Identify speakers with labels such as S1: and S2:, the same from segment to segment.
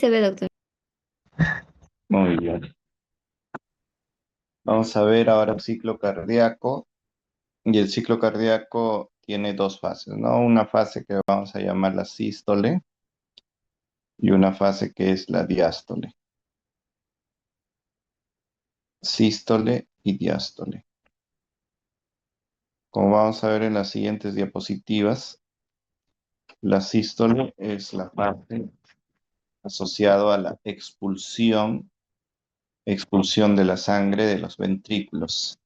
S1: Se ve, doctor.
S2: Muy bien. Vamos a ver ahora el ciclo cardíaco. Y el ciclo cardíaco tiene dos fases, ¿no? Una fase que vamos a llamar la sístole y una fase que es la diástole. Sístole y diástole. Como vamos a ver en las siguientes diapositivas, la sístole es la fase asociada a la expulsión de la sangre de los ventrículos.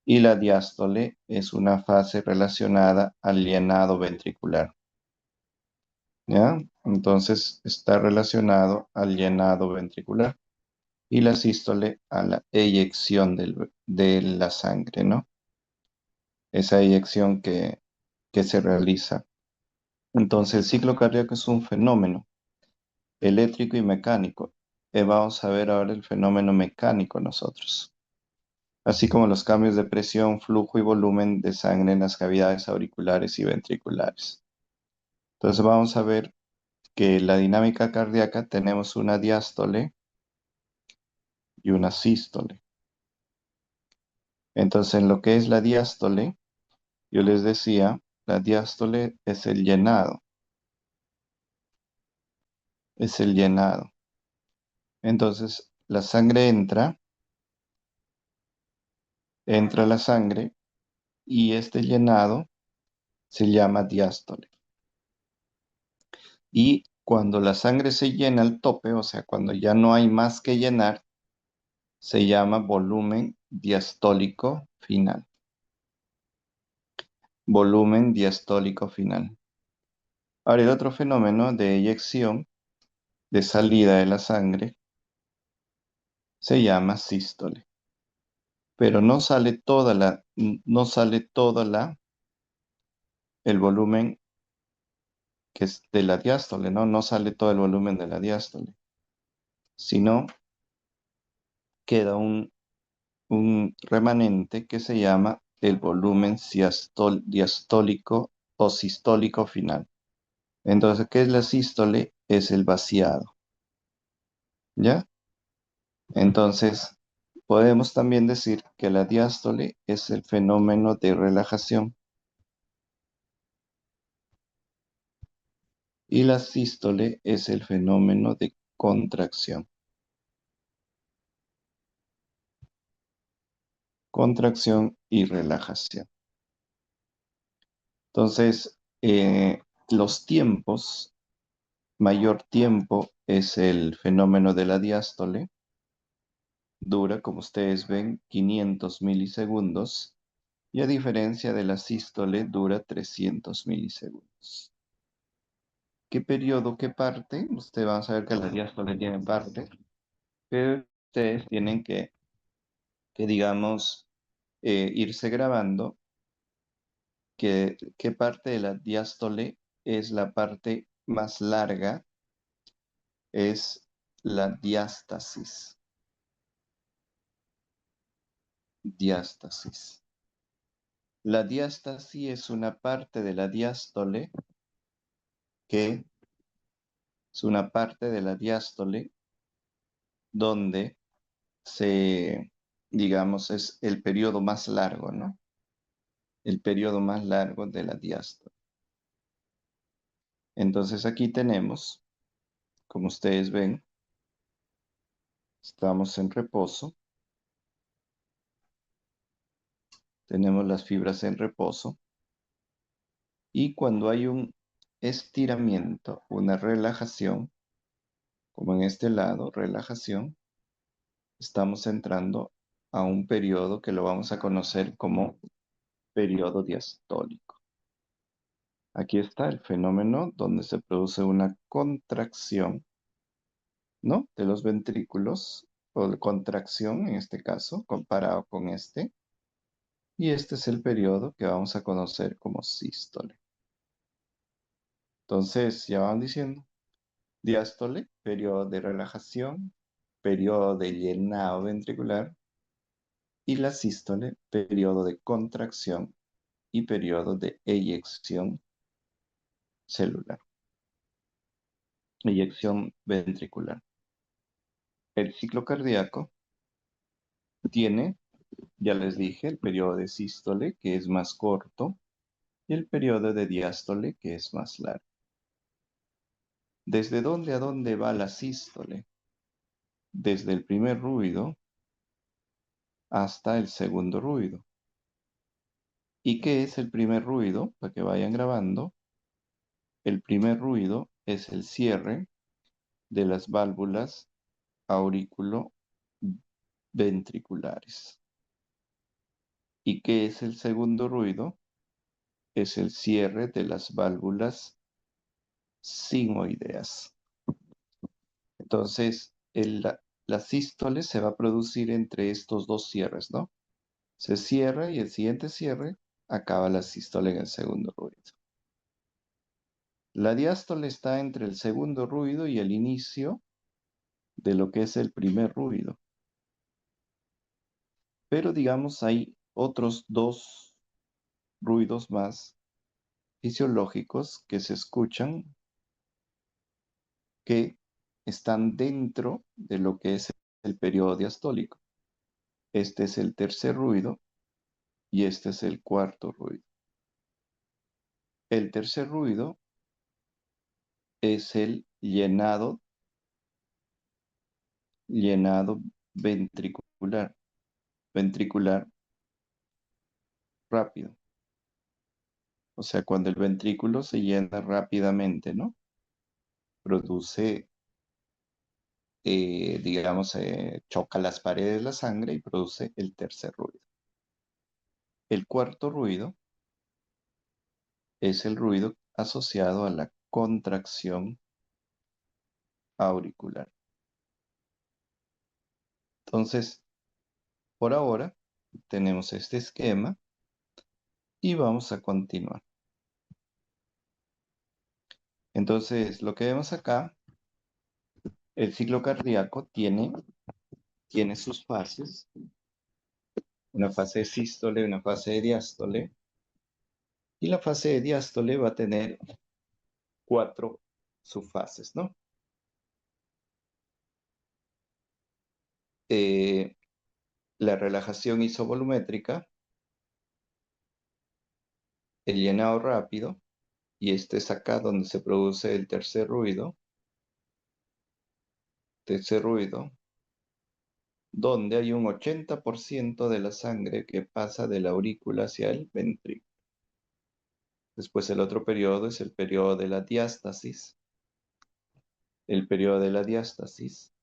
S2: Y la diástole es una fase relacionada al llenado ventricular. ¿Ya? Entonces está relacionado al llenado ventricular y la sístole a la eyección de la sangre, ¿no? Esa eyección que se realiza. Entonces el ciclo cardíaco es un fenómeno eléctrico y mecánico. Vamos a ver ahora el fenómeno mecánico nosotros, así como los cambios de presión, flujo y volumen de sangre en las cavidades auriculares y ventriculares. Entonces vamos a ver que la dinámica cardíaca tenemos una diástole y una sístole. Entonces, en lo que es la diástole, yo les decía, la diástole es el llenado, es el llenado. Entonces, la sangre entra la sangre y este llenado se llama diástole. Y cuando la sangre se llena al tope, o sea, cuando ya no hay más que llenar, se llama volumen diastólico final. Volumen diastólico final. Ahora, el otro fenómeno de eyección, de salida de la sangre, se llama sístole. Pero el volumen que es de la diástole, ¿no? No sale todo el volumen de la diástole, sino queda un remanente que se llama el volumen diastólico o sistólico final. Entonces, ¿qué es la sístole? Es el vaciado, ¿ya? Entonces, podemos también decir que la diástole es el fenómeno de relajación y la sístole es el fenómeno de contracción. Contracción y relajación. Entonces, los tiempos, mayor tiempo es el fenómeno de la diástole, dura, como ustedes ven, 500 milisegundos, y a diferencia de la sístole, dura 300 milisegundos. ¿Qué periodo, qué parte? Ustedes van a saber que la diástole tiene parte, pero ustedes tienen que digamos, irse grabando qué parte de la diástole es la parte más larga, es la diástasis. Diástasis. La diástasis es una parte de la diástole que es una parte de la diástole donde digamos, es el periodo más largo, ¿no? El periodo más largo de la diástole. Entonces aquí tenemos, como ustedes ven, estamos en reposo. Tenemos las fibras en reposo y cuando hay un estiramiento, una relajación, como en este lado, relajación, estamos entrando a un periodo que lo vamos a conocer como periodo diastólico. Aquí está el fenómeno donde se produce una contracción, ¿no? De los ventrículos, o contracción en este caso, comparado con este. Y este es el periodo que vamos a conocer como sístole. Entonces, ya van diciendo, diástole, periodo de relajación, periodo de llenado ventricular, y la sístole, periodo de contracción y periodo de eyección celular. eyección ventricular. El ciclo cardíaco tiene, ya les dije, el periodo de sístole, que es más corto, y el periodo de diástole, que es más largo. ¿Desde dónde a dónde va la sístole? Desde el primer ruido hasta el segundo ruido. ¿Y qué es el primer ruido? Para que vayan grabando. El primer ruido es el cierre de las válvulas auriculoventriculares. ¿Y qué es el segundo ruido? Es el cierre de las válvulas sigmoideas. Entonces, la sístole se va a producir entre estos dos cierres, ¿no? Se cierra y el siguiente cierre acaba la sístole en el segundo ruido. La diástole está entre el segundo ruido y el inicio de lo que es el primer ruido. Pero digamos, hay otros dos ruidos más fisiológicos que se escuchan que están dentro de lo que es el periodo diastólico. Este es el tercer ruido y este es el cuarto ruido. El tercer ruido es el llenado ventricular, ventricular rápido. O sea, cuando el ventrículo se llena rápidamente, ¿no? Produce, digamos, choca las paredes de la sangre y produce el tercer ruido. El cuarto ruido es el ruido asociado a la contracción auricular. Entonces, por ahora tenemos este esquema y vamos a continuar. Entonces, lo que vemos acá, el ciclo cardíaco tiene sus fases, una fase de sístole, una fase de diástole, y la fase de diástole va a tener 4 subfases, ¿no? Eh, la relajación isovolumétrica, el llenado rápido, y este es acá donde se produce el tercer ruido, donde hay un 80% de la sangre que pasa de la aurícula hacia el ventrículo. Después el otro periodo es el periodo de la diástasis, el periodo de la diástasis,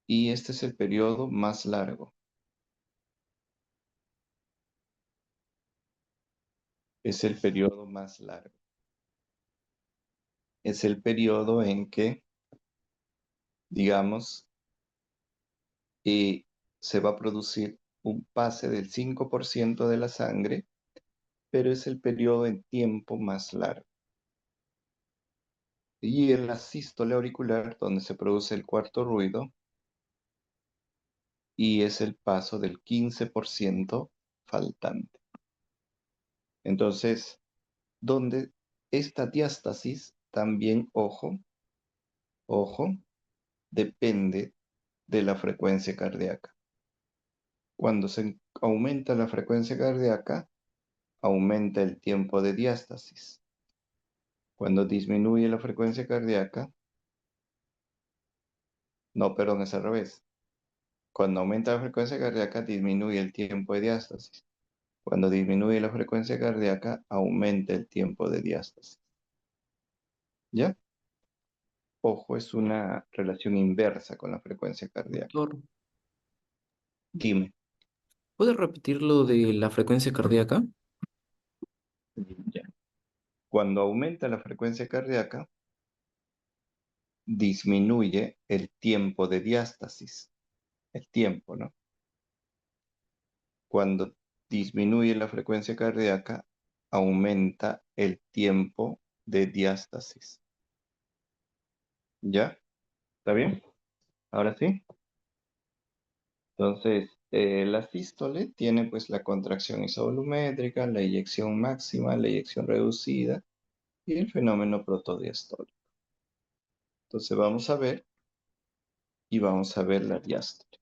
S2: y este es el periodo más largo. Es el periodo más largo. Es el periodo en que, digamos, se va a producir un pase del 5% de la sangre, pero es el periodo en tiempo más largo. Y en la sístole auricular, donde se produce el cuarto ruido, y es el paso del 15% faltante. Entonces, donde esta diástasis también, ojo, depende de la frecuencia cardíaca. Cuando se aumenta la frecuencia cardíaca, aumenta el tiempo de diástasis. Cuando disminuye la frecuencia cardíaca, no, perdón, es al revés. Cuando aumenta la frecuencia cardíaca, disminuye el tiempo de diástasis. Cuando disminuye la frecuencia cardíaca, aumenta el tiempo de diástasis. ¿Ya? Ojo, es una relación inversa con la frecuencia cardíaca.
S1: Doctor,
S2: Dime.
S1: ¿puede repetir lo de la frecuencia cardíaca?
S2: Ya. Cuando aumenta la frecuencia cardíaca, disminuye el tiempo de diástasis. El tiempo, ¿no? Cuando disminuye la frecuencia cardíaca, aumenta el tiempo de diástasis. ¿Ya? ¿Está bien? Ahora sí. Entonces, la sístole tiene pues la contracción isovolumétrica, la eyección máxima, la eyección reducida y el fenómeno protodiastólico. Entonces vamos a ver y vamos a ver la diástole.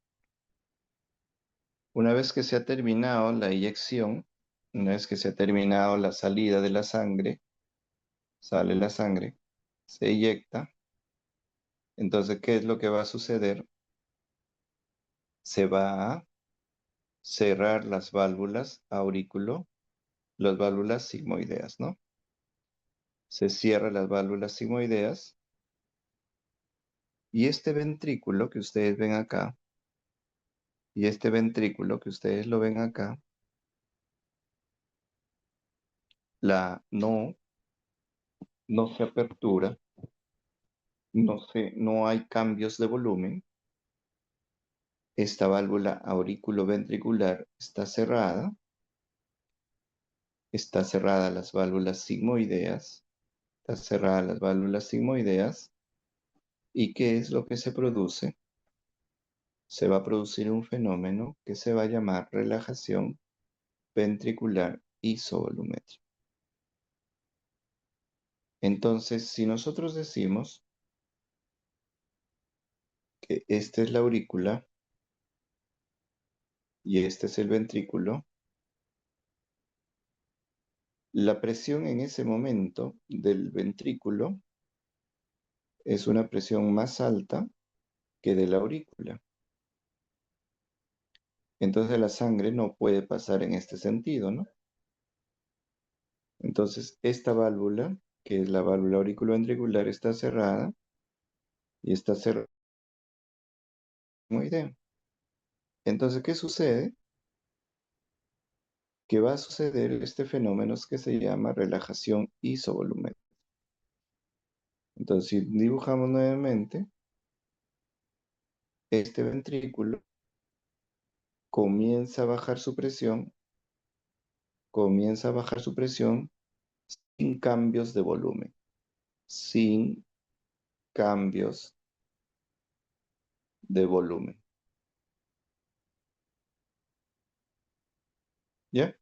S2: Una vez que se ha terminado la eyección, una vez que se ha terminado la salida de la sangre, sale la sangre, se eyecta. Entonces, ¿qué es lo que va a suceder? Se va a cerrar las válvulas las válvulas sigmoideas, ¿no? Se cierran las válvulas sigmoideas y este ventrículo que ustedes ven acá, y este ventrículo que ustedes lo ven acá, no, no se apertura, no hay cambios de volumen. Esta válvula auriculoventricular está cerrada las válvulas sigmoideas, está cerrada las válvulas sigmoideas, ¿y qué es lo que se produce? Se va a producir un fenómeno que se va a llamar relajación ventricular isovolumétrica. Entonces, si nosotros decimos que esta es la aurícula y este es el ventrículo, la presión en ese momento del ventrículo es una presión más alta que de la aurícula. Entonces la sangre no puede pasar en este sentido, ¿no? Entonces esta válvula, que es la válvula auriculoventricular, está cerrada y está cerrada. Muy bien. Entonces, ¿qué sucede? Que va a suceder este fenómeno que se llama relajación isovolumétrica. Entonces, si dibujamos nuevamente, este ventrículo comienza a bajar su presión, comienza a bajar su presión sin cambios de volumen, sin cambios de volumen. ¿Ya?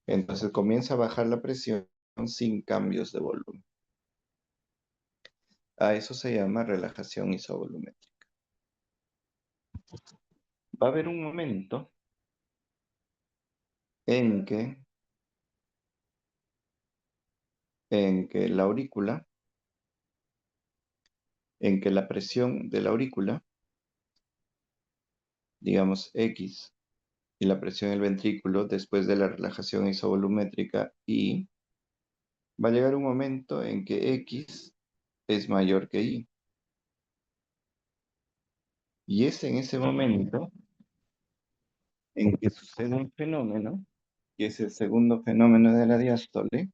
S2: Entonces comienza a bajar la presión sin cambios de volumen. A eso se llama relajación isovolumétrica. Va a haber un momento en que, la aurícula, en que la presión de la aurícula, digamos X, y la presión del ventrículo después de la relajación isovolumétrica Y, va a llegar un momento en que X es mayor que Y. Y es en ese momento en que sucede un fenómeno, que es el segundo fenómeno de la diástole,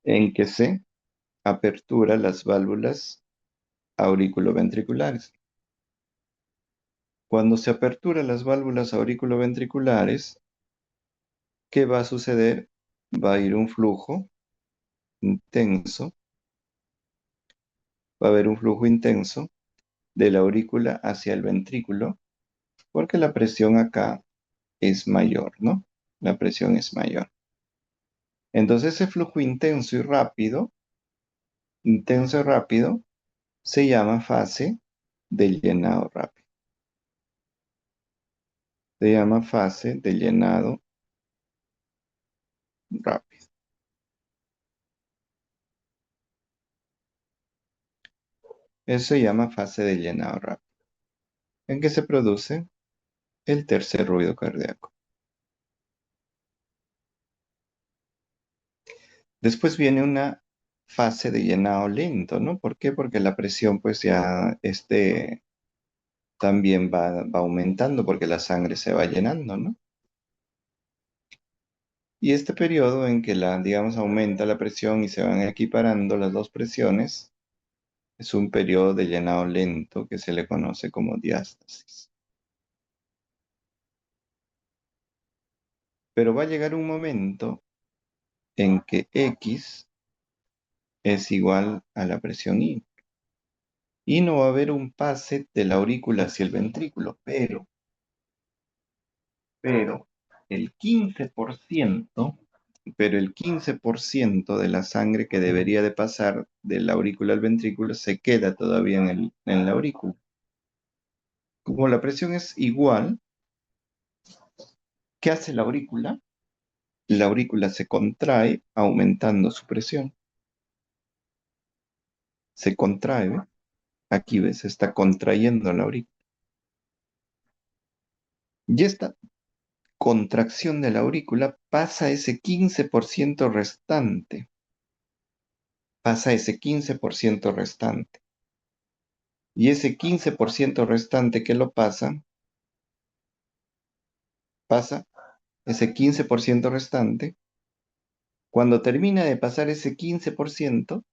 S2: en que se apertura las válvulas auriculoventriculares. Cuando se aperturan las válvulas auriculoventriculares, ¿qué va a suceder? Va a ir un flujo intenso, va a haber un flujo intenso de la aurícula hacia el ventrículo, porque la presión acá es mayor, ¿no? La presión es mayor. Entonces ese flujo intenso y rápido, se llama fase del llenado rápido. Se llama fase del llenado rápido. Eso se llama fase de llenado rápido, en que se produce el tercer ruido cardíaco. Después viene una fase de llenado lento, ¿no? ¿Por qué? Porque la presión pues ya también va aumentando porque la sangre se va llenando, ¿no? Y este periodo en que digamos, aumenta la presión y se van equiparando las dos presiones, es un periodo de llenado lento que se le conoce como diástasis. Pero va a llegar un momento en que X es igual a la presión Y. Y no va a haber un pase de la aurícula hacia el ventrículo, pero el 15%, pero el 15% de la sangre que debería de pasar de la aurícula al ventrículo se queda todavía en la aurícula. Como la presión es igual, ¿qué hace la aurícula? La aurícula se contrae aumentando su presión. Se contrae, ¿ve? Aquí ves, se está contrayendo la aurícula. Y esta contracción de la aurícula pasa ese 15% restante. Pasa ese 15% restante. Y ese 15% restante que lo pasa ese 15% restante. Cuando termina de pasar ese 15%,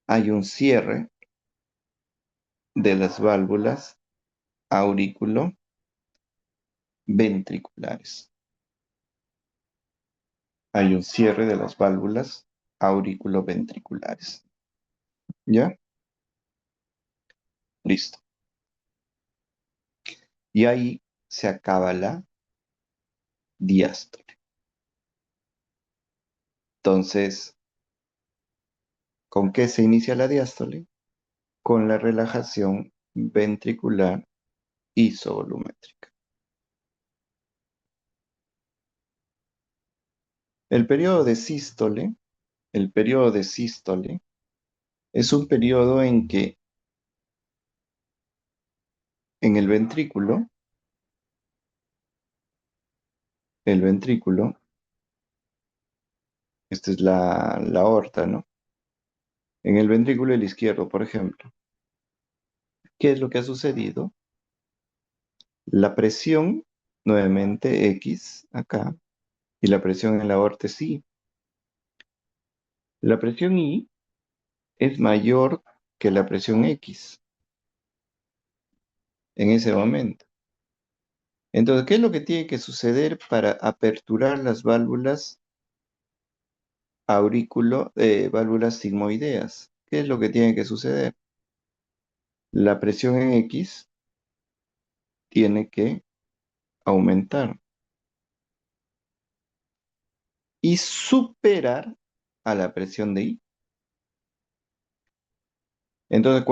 S2: hay un cierre de las válvulas auriculoventriculares. Hay un cierre de las válvulas auriculoventriculares. ¿Ya? Listo. Y ahí se acaba la diástole. Entonces, ¿con qué se inicia la diástole? Con la relajación ventricular isovolumétrica. El periodo de sístole, el periodo de sístole es un periodo en que en el ventrículo, esta es la aorta, ¿no? En el ventrículo del izquierdo, por ejemplo, ¿qué es lo que ha sucedido? La presión, nuevamente X acá, y la presión en la aorta es Y. La presión Y es mayor que la presión X en ese momento. Entonces, ¿qué es lo que tiene que suceder para aperturar las válvulas válvulas sigmoideas? ¿Qué es lo que tiene que suceder? La presión en X tiene que aumentar y superar a la presión de I. Entonces,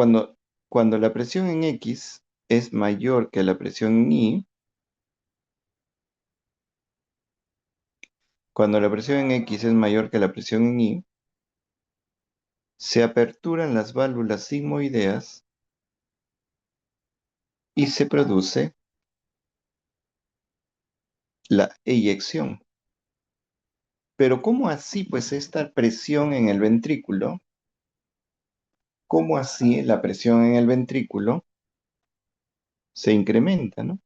S2: cuando la presión en X es mayor que la presión en Y, cuando la presión en X es mayor que la presión en Y, se aperturan las válvulas sigmoideas y se produce la eyección. Pero ¿cómo así? Pues esta presión en el ventrículo, ¿cómo así la presión en el ventrículo se incrementa, ¿no?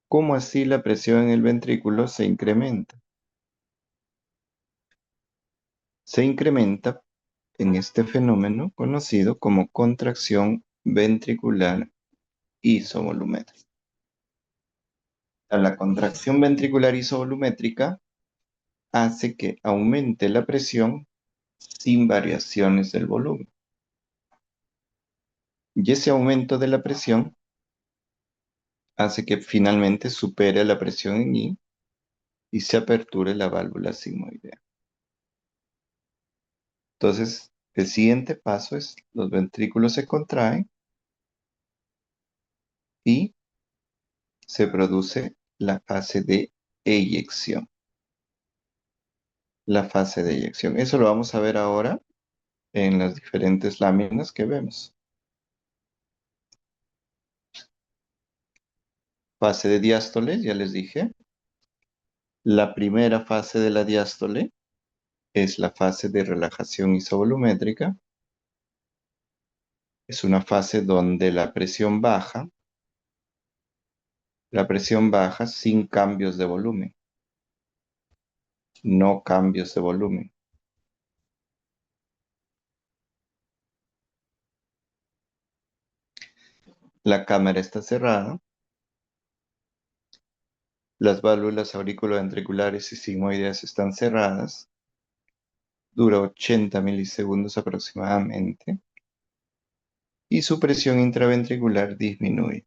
S2: ¿Cómo así la presión en el ventrículo se incrementa? Se incrementa en este fenómeno conocido como contracción ventricular isovolumétrica. La contracción ventricular isovolumétrica hace que aumente la presión sin variaciones del volumen. Y ese aumento de la presión hace que finalmente supere la presión en I y se aperture la válvula sigmoidea. Entonces, el siguiente paso es los ventrículos se contraen y se produce la fase de eyección. La fase de eyección. Eso lo vamos a ver ahora en las diferentes láminas que vemos. Fase de diástole, ya les dije. La primera fase de la diástole es la fase de relajación isovolumétrica. Es una fase donde la presión baja sin cambios de volumen, no cambios de volumen. La cámara está cerrada, las válvulas auriculoventriculares y sigmoideas están cerradas, dura 80 milisegundos aproximadamente y su presión intraventricular disminuye.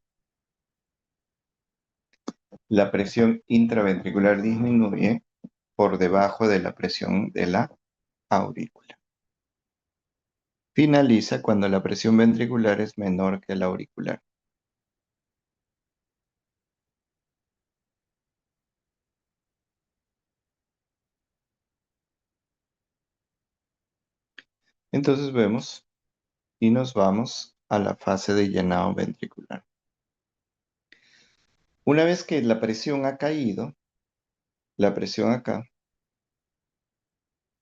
S2: la presión intraventricular disminuye por debajo de la presión de la aurícula. Finaliza cuando la presión ventricular es menor que la auricular. Entonces vemos y nos vamos a la fase de llenado ventricular. Una vez que la presión ha caído, la presión acá,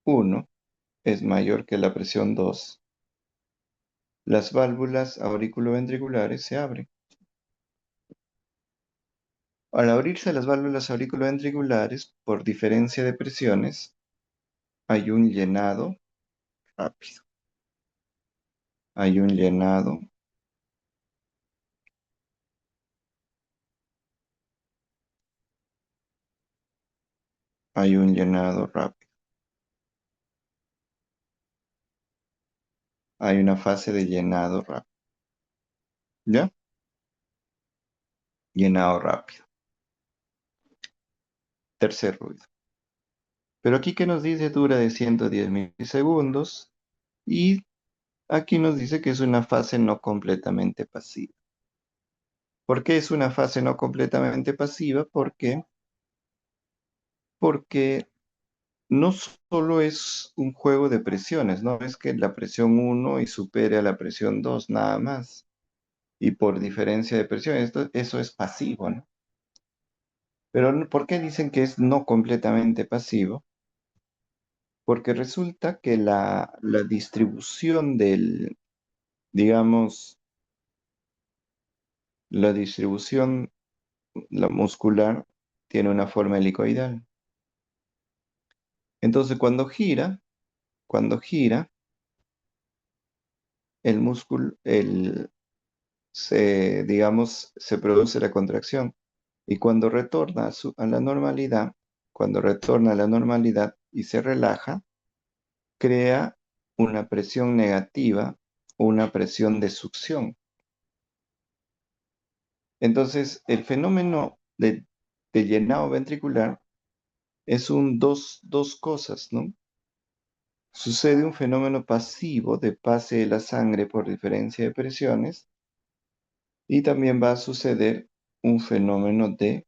S2: 1, es mayor que la presión 2, las válvulas auriculoventriculares se abren. Al abrirse las válvulas auriculoventriculares, por diferencia de presiones, hay un llenado rápido. Hay un llenado, hay un llenado rápido. Hay una fase de llenado rápido. ¿Ya? Llenado rápido. Tercer ruido. Pero aquí que nos dice dura de 110 milisegundos y aquí nos dice que es una fase no completamente pasiva. ¿Por qué es una fase no completamente pasiva? Porque no solo es un juego de presiones, no es que la presión 1 y supere a la presión 2 nada más. Y por diferencia de presión, eso es pasivo, ¿no? Pero ¿por qué dicen que es no completamente pasivo? Porque resulta que la distribución digamos, la distribución la muscular tiene una forma helicoidal. Entonces, cuando gira, el músculo, digamos, se produce la contracción. Y cuando retorna a la normalidad, cuando retorna a la normalidad y se relaja, crea una presión negativa, una presión de succión. Entonces, el fenómeno de llenado ventricular es dos cosas, ¿no? Sucede un fenómeno pasivo de pase de la sangre por diferencia de presiones y también va a suceder un fenómeno de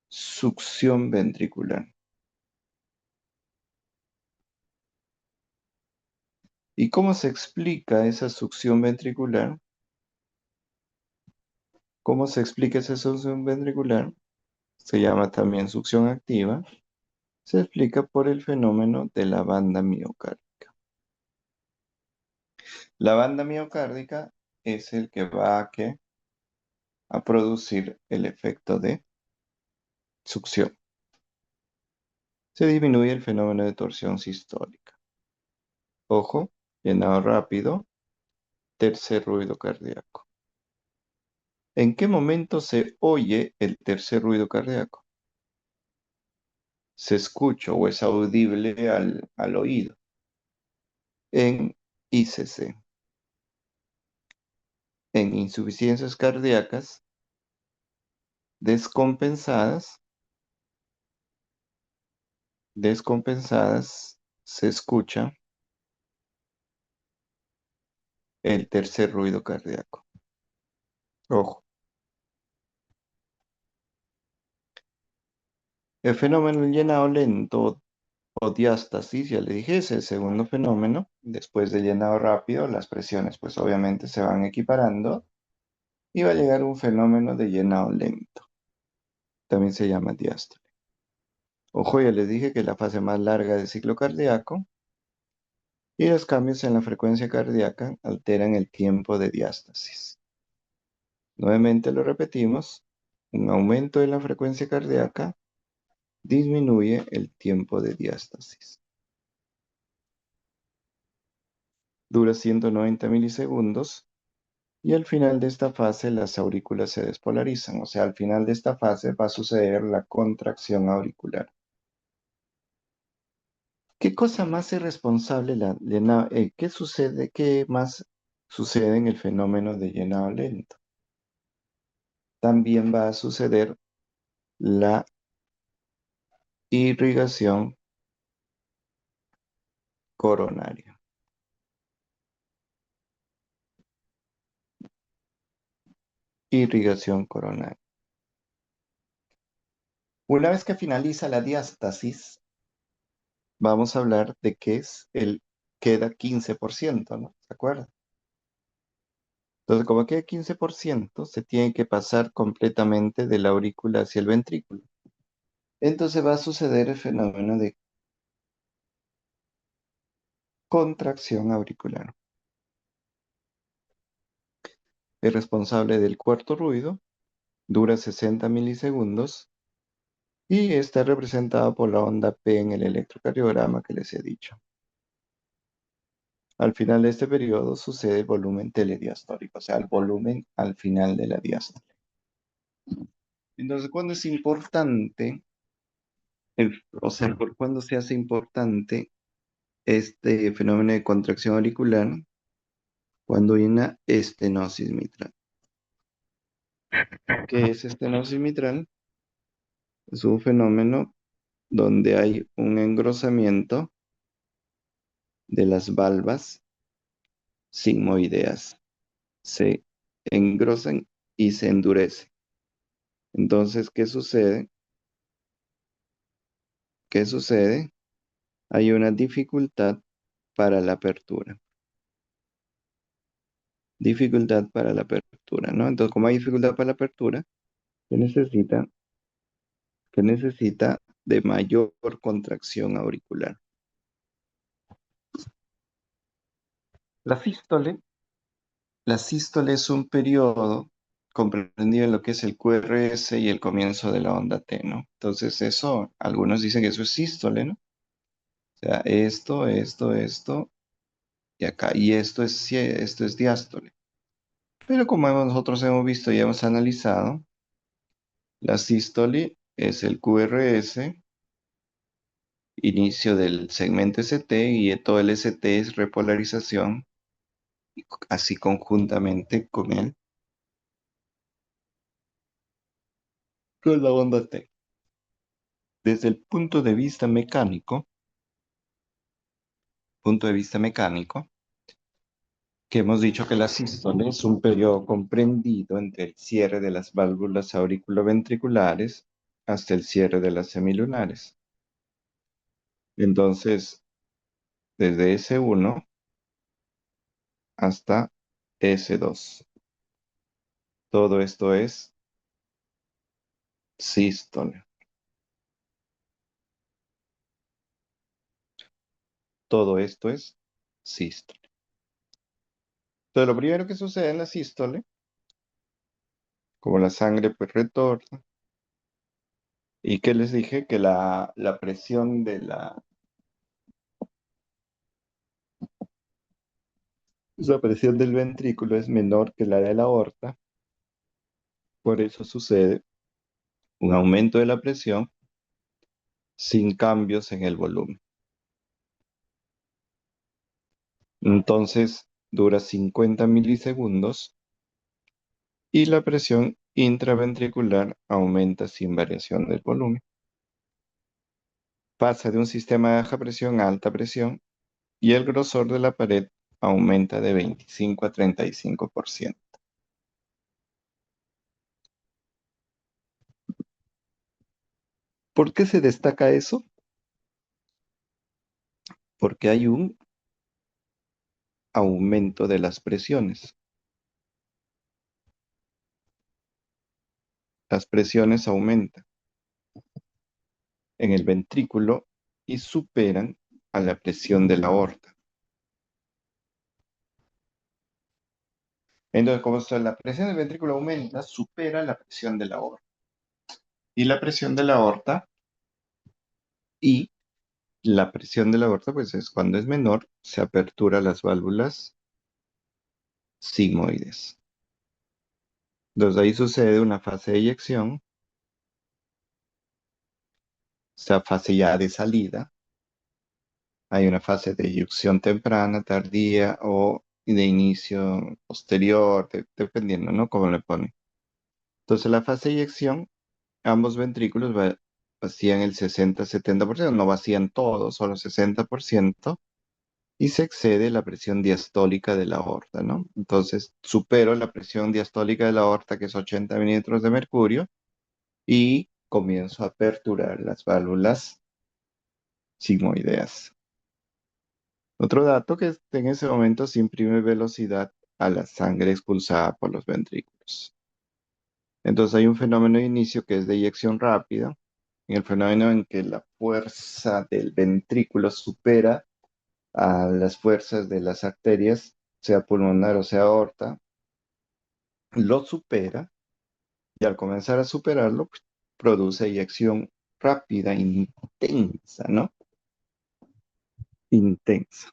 S2: succión ventricular. ¿Y cómo se explica esa succión ventricular? ¿Cómo se explica esa succión ventricular? Se llama también succión activa. Se explica por el fenómeno de la banda miocárdica. La banda miocárdica es el que va a producir el efecto de succión. Se disminuye el fenómeno de torsión sistólica. Ojo, llenado rápido, tercer ruido cardíaco. ¿En qué momento se oye el tercer ruido cardíaco? Se escucha o es audible al oído. En ICC, en insuficiencias cardíacas descompensadas, se escucha el tercer ruido cardíaco. Ojo, el fenómeno del llenado lento o diástasis, ya le dije, es el segundo fenómeno. Después del llenado rápido, las presiones pues obviamente se van equiparando y va a llegar un fenómeno de llenado lento. También se llama diástole. Ojo, ya les dije que es la fase más larga del ciclo cardíaco y los cambios en la frecuencia cardíaca alteran el tiempo de diástasis. Nuevamente lo repetimos, un aumento de la frecuencia cardíaca disminuye el tiempo de diástasis. Dura 190 milisegundos y al final de esta fase las aurículas se despolarizan, o sea, al final de esta fase va a suceder la contracción auricular. ¿Qué cosa más es responsable qué sucede, qué más sucede en el fenómeno de llenado lento? También va a suceder la irrigación coronaria. Irrigación coronaria. Una vez que finaliza la diástasis, vamos a hablar de qué es queda 15%, ¿no? ¿Se acuerdan? Entonces, como queda 15%, se tiene que pasar completamente de la aurícula hacia el ventrículo. Entonces va a suceder el fenómeno de contracción auricular. Es responsable del cuarto ruido, dura 60 milisegundos y está representado por la onda P en el electrocardiograma que les he dicho. Al final de este periodo sucede el volumen telediastólico, o sea, el volumen al final de la diástole. Entonces, ¿cuándo es importante, o sea, por cuándo se hace importante este fenómeno de contracción auricular? Cuando hay una estenosis mitral. ¿Qué es estenosis mitral? Es un fenómeno donde hay un engrosamiento de las valvas sigmoideas. Se engrosan y se endurecen. Entonces, ¿qué sucede? ¿Qué sucede? Hay una dificultad para la apertura. Dificultad para la apertura, ¿no? Entonces, como hay dificultad para la apertura, se necesita, se necesita de mayor contracción auricular. La sístole, la sístole es un periodo comprendido en lo que es el QRS y el comienzo de la onda T, ¿no? Entonces, eso, algunos dicen que eso es sístole, ¿no? O sea, esto, y acá, y esto es diástole. Pero como nosotros hemos visto y hemos analizado, la sístole es el QRS, inicio del segmento ST, y todo el ST es repolarización, así conjuntamente con la onda T. Desde el punto de vista mecánico, que hemos dicho que la sístole es un periodo comprendido entre el cierre de las válvulas auriculoventriculares hasta el cierre de las semilunares. Entonces, desde S1 hasta S2. Todo esto es sístole. Todo esto es sístole. Entonces, lo primero que sucede en la sístole, como la sangre pues retorna, y que les dije que la presión la presión del ventrículo es menor que la de la aorta, por eso sucede un aumento de la presión sin cambios en el volumen. Entonces, dura 50 milisegundos y la presión intraventricular aumenta sin variación del volumen. Pasa de un sistema de baja presión a alta presión y el grosor de la pared aumenta de 25 a 35%. ¿Por qué se destaca eso? Porque hay un aumento de las presiones. Las presiones aumentan en el ventrículo y superan a la presión de la aorta. Entonces, como la presión del ventrículo aumenta, supera la presión de la aorta. Y la presión de la aorta y la presión de la aorta, pues es cuando es menor, se apertura las válvulas sigmoides. Entonces ahí sucede una fase de eyección, esa fase ya de salida. Hay una fase de eyección temprana, tardía o de inicio posterior, dependiendo, ¿no? Cómo le ponen. Entonces la fase de eyección ambos ventrículos vacían el 60-70%, no vacían todo, solo 60%, y se excede la presión diastólica de la aorta, ¿no? Entonces, supero la presión diastólica de la aorta, que es 80 milímetros de mercurio, y comienzo a aperturar las válvulas sigmoideas. Otro dato que en ese momento se imprime velocidad a la sangre expulsada por los ventrículos. Entonces hay un fenómeno de inicio que es de eyección rápida, en el fenómeno en que la fuerza del ventrículo supera a las fuerzas de las arterias, sea pulmonar o sea aorta, lo supera y al comenzar a superarlo, pues, produce eyección rápida, intensa, ¿no? Intensa.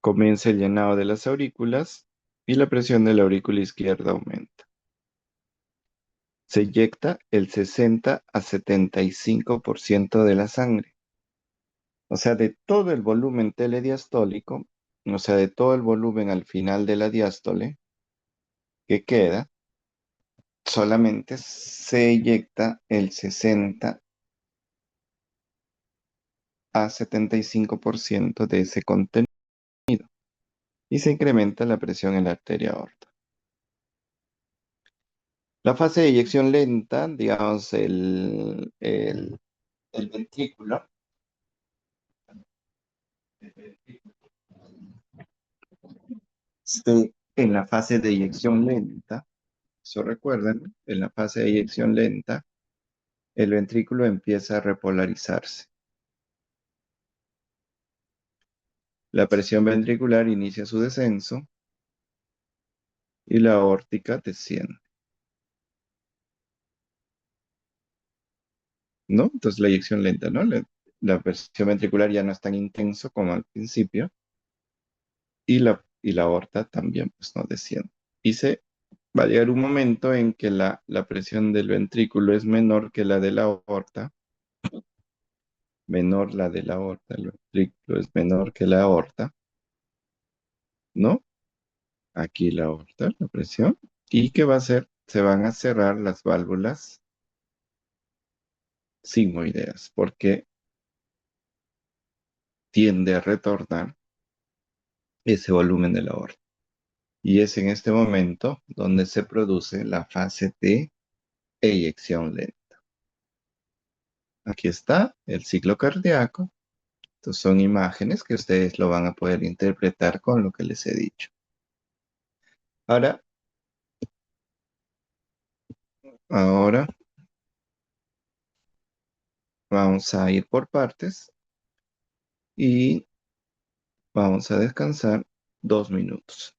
S2: Comienza el llenado de las aurículas y la presión de la aurícula izquierda aumenta. Se eyecta el 60 a 75% de la sangre. O sea, de todo el volumen telediastólico, o sea, de todo el volumen al final de la diástole que queda, solamente se eyecta el 60 a 75% de ese contenido y se incrementa la presión en la arteria aorta. La fase de eyección lenta, digamos, el ventrículo, en la fase de eyección lenta, eso recuerden, en la fase de eyección lenta, el ventrículo empieza a repolarizarse. La presión ventricular inicia su descenso y la aórtica desciende, ¿no? Entonces la eyección lenta, ¿no? La presión ventricular ya no es tan intenso como al principio y la aorta también, pues, no desciende. Y va a llegar un momento en que la presión del ventrículo es menor que la de la aorta, menor la de la aorta, el ventrículo es menor que la aorta, ¿no? Aquí la aorta, la presión. ¿Y qué va a hacer? Se van a cerrar las válvulas sigmoideas, porque tiende a retornar ese volumen de la aorta. Y es en este momento donde se produce la fase de eyección lenta. Aquí está el ciclo cardíaco. Estas son imágenes que ustedes lo van a poder interpretar con lo que les he dicho. Ahora, ahora vamos a ir por partes y vamos a descansar 2 minutos.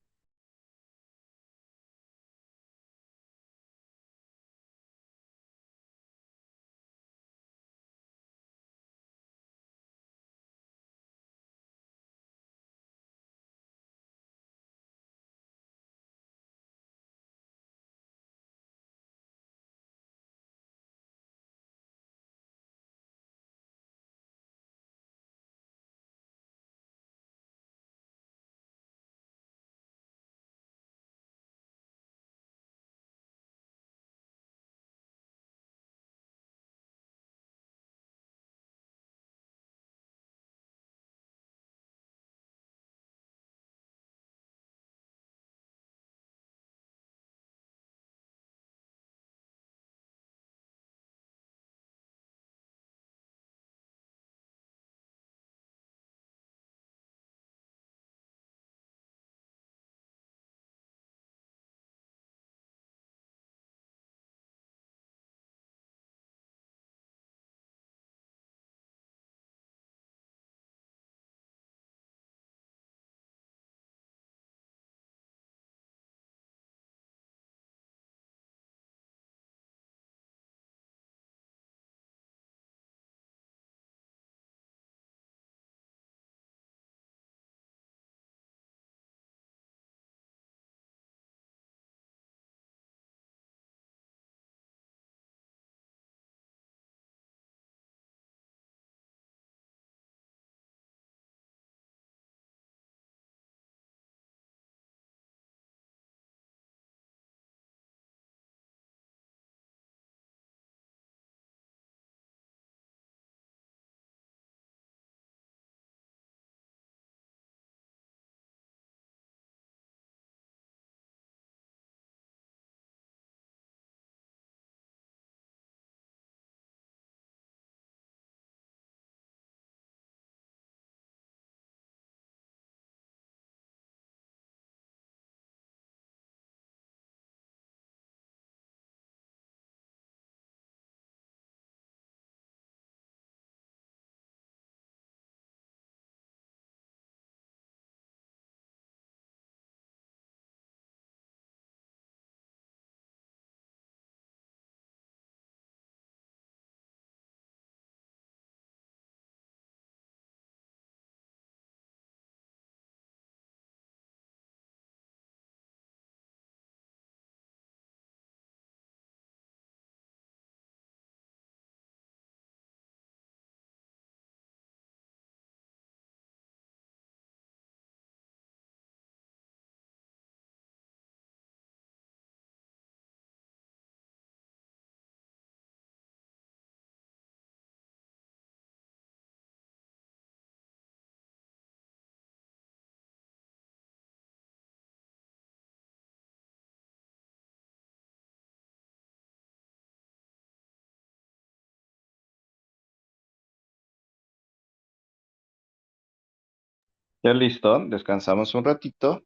S2: Ya listo, descansamos un ratito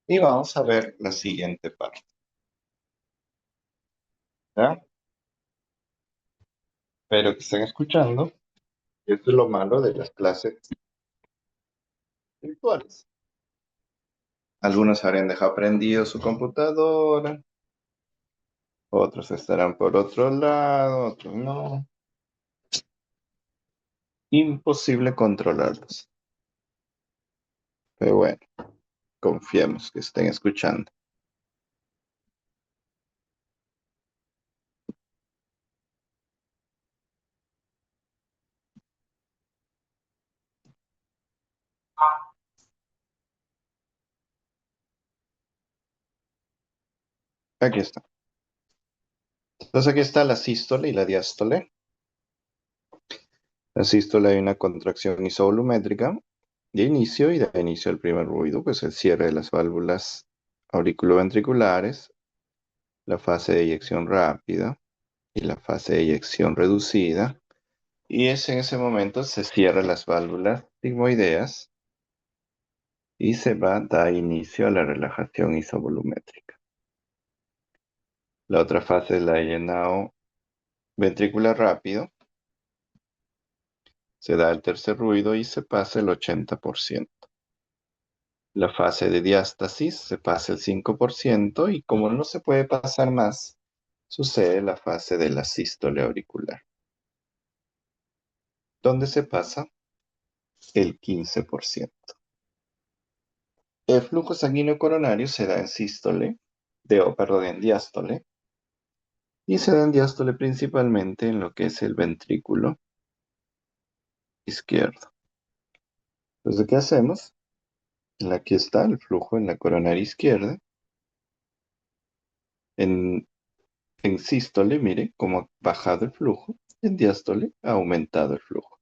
S2: y vamos a ver la siguiente parte. ¿Ya? Espero que estén escuchando. Esto es lo malo de las clases virtuales. Algunos habrán dejado prendido su computadora, otros estarán por otro lado, otros no. Imposible controlarlos. Pero bueno, confiemos que estén escuchando. Aquí está. Entonces aquí está la sístole y la diástole. La sístole hay una contracción isovolumétrica de inicio y de inicio del primer ruido, pues el cierre de las válvulas auriculoventriculares, la fase de eyección rápida y la fase de eyección reducida. Y es en ese momento se cierran las válvulas sigmoideas y se va a dar inicio a la relajación isovolumétrica. La otra fase es la de llenado ventricular rápido. Se da el tercer ruido y se pasa el 80%. La fase de diástasis se pasa el 5% y como no se puede pasar más, sucede la fase de la sístole auricular, donde se pasa el 15%. El flujo sanguíneo coronario se da en sístole, perdón, en diástole, y se da en diástole principalmente en lo que es el ventrículo izquierdo. Entonces, ¿qué hacemos? Aquí está el flujo en la coronaria izquierda. En, en sístole, mire cómo ha bajado el flujo. En diástole ha aumentado el flujo.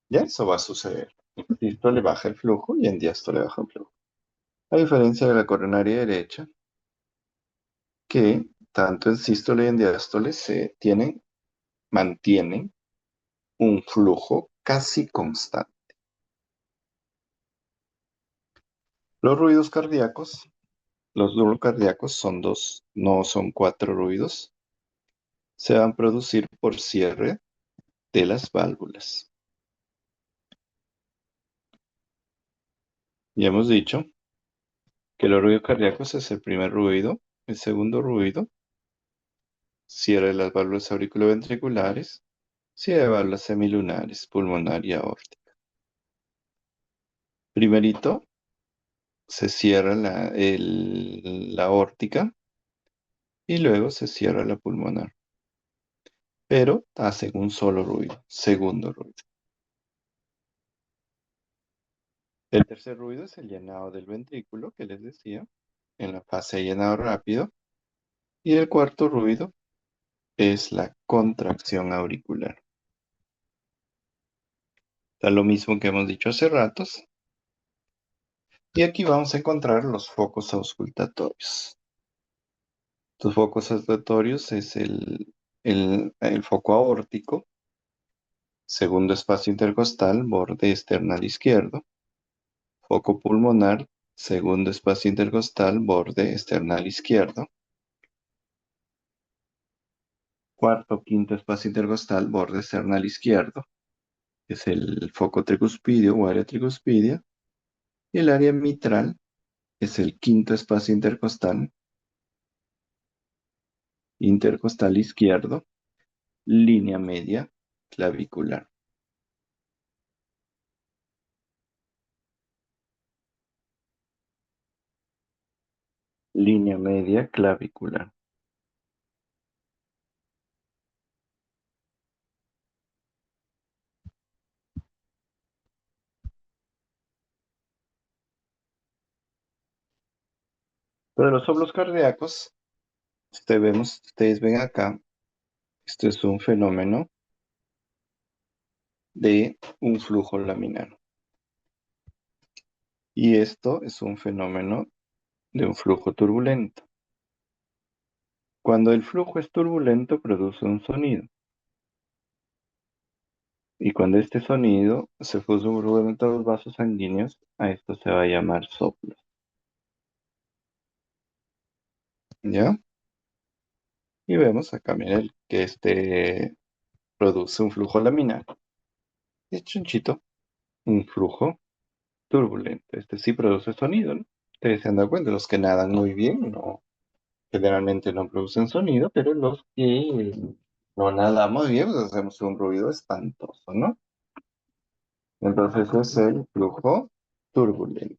S2: Ya eso va a suceder. En sístole baja el flujo y en diástole baja el flujo. A diferencia de la coronaria derecha, que tanto en sístole y en diástole mantienen un flujo casi constante. Los ruidos cardíacos, los ruidos cardíacos son dos, no son cuatro ruidos. Se van a producir por cierre de las válvulas. Ya hemos dicho que los ruidos cardíacos es el primer ruido, el segundo ruido, cierre de las válvulas auriculoventriculares, cierre de válvulas semilunares, pulmonar y aórtica. Primerito se cierra la aórtica y luego se cierra la pulmonar, pero hacen un solo ruido, segundo ruido. El tercer ruido es el llenado del ventrículo, que les decía, en la fase de llenado rápido, y el cuarto ruido es la contracción auricular. Da lo mismo que hemos dicho hace ratos. Y aquí vamos a encontrar los focos auscultatorios. Los focos auscultatorios es el foco aórtico, segundo espacio intercostal, borde esternal izquierdo. Foco pulmonar, segundo espacio intercostal, borde esternal izquierdo. Cuarto, quinto espacio intercostal, borde esternal izquierdo. Es el foco tricuspidio o área tricuspidia. Y el área mitral es el quinto espacio intercostal izquierdo, línea media clavicular. Línea media clavicular. Pero los óvulos cardíacos, ustedes ven acá, esto es un fenómeno de un flujo laminar. Y esto es un fenómeno de un flujo turbulento. Cuando el flujo es turbulento, produce un sonido. Y cuando este sonido se susurra en todos los vasos sanguíneos, a esto se va a llamar soplo. ¿Ya? Y vemos acá, miren, que este produce un flujo laminar. Es chunchito, un flujo turbulento. Este sí produce sonido, ¿no? Ustedes se han dado cuenta, los que nadan muy bien, no, generalmente no producen sonido, pero los que no nadamos bien, pues hacemos un ruido espantoso, ¿no? Entonces es el flujo turbulento.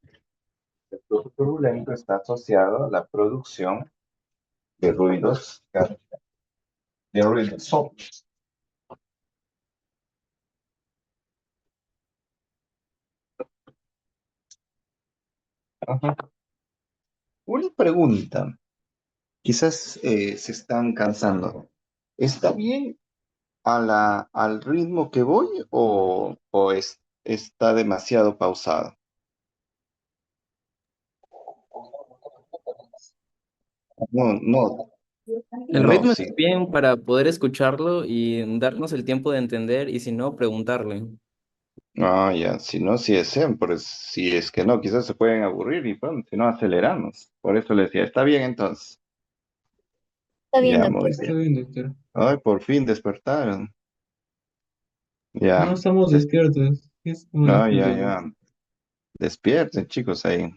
S2: El flujo turbulento está asociado a la producción de ruidos, de ruidos soplos. Ajá. Una pregunta, quizás se están cansando. ¿Está bien al ritmo que voy o está demasiado pausado? No, no,
S1: El
S2: no,
S1: ritmo
S2: sí.
S1: está bien para poder escucharlo y darnos el tiempo de entender y si no, preguntarle.
S2: Ah, ya, si no, si es Zen, pues si es que no, quizás se pueden aburrir y pronto, si no aceleramos. Por eso les decía, está bien entonces.
S3: Está bien,
S2: Ya, muy
S3: doctor.
S4: Está
S2: bien.
S4: bien, doctor.
S2: Ay, por fin despertaron.
S4: No
S2: Ya,
S4: estamos
S2: des-
S4: despiertos. Sí, estamos
S2: no, ya,
S4: despiertos.
S2: ya. Despierten, chicos, ahí.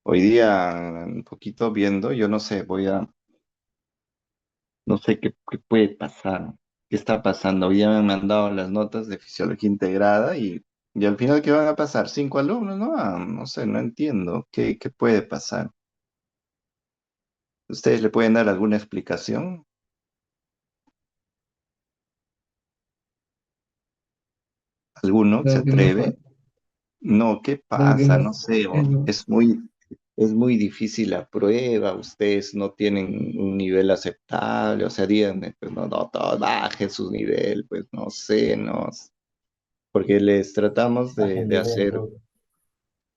S2: Hoy día, un poquito viendo, yo no sé, no sé qué puede pasar, qué está pasando. Hoy día me han mandado las notas de fisiología integrada y al final, ¿qué van a pasar? ¿Cinco alumnos? No, no sé, no entiendo. ¿Qué puede pasar? ¿Ustedes le pueden dar alguna explicación? ¿Alguno se
S4: Lo que nos, fa-
S2: atreve? No, ¿qué
S4: lo que
S2: pasa? No
S4: nos,
S2: sé,
S4: lo,
S2: es muy difícil la prueba, ustedes no tienen un nivel aceptable, o sea, díganme, pues no, no, no, bajen su nivel, pues no sé, no, porque les tratamos de hacer,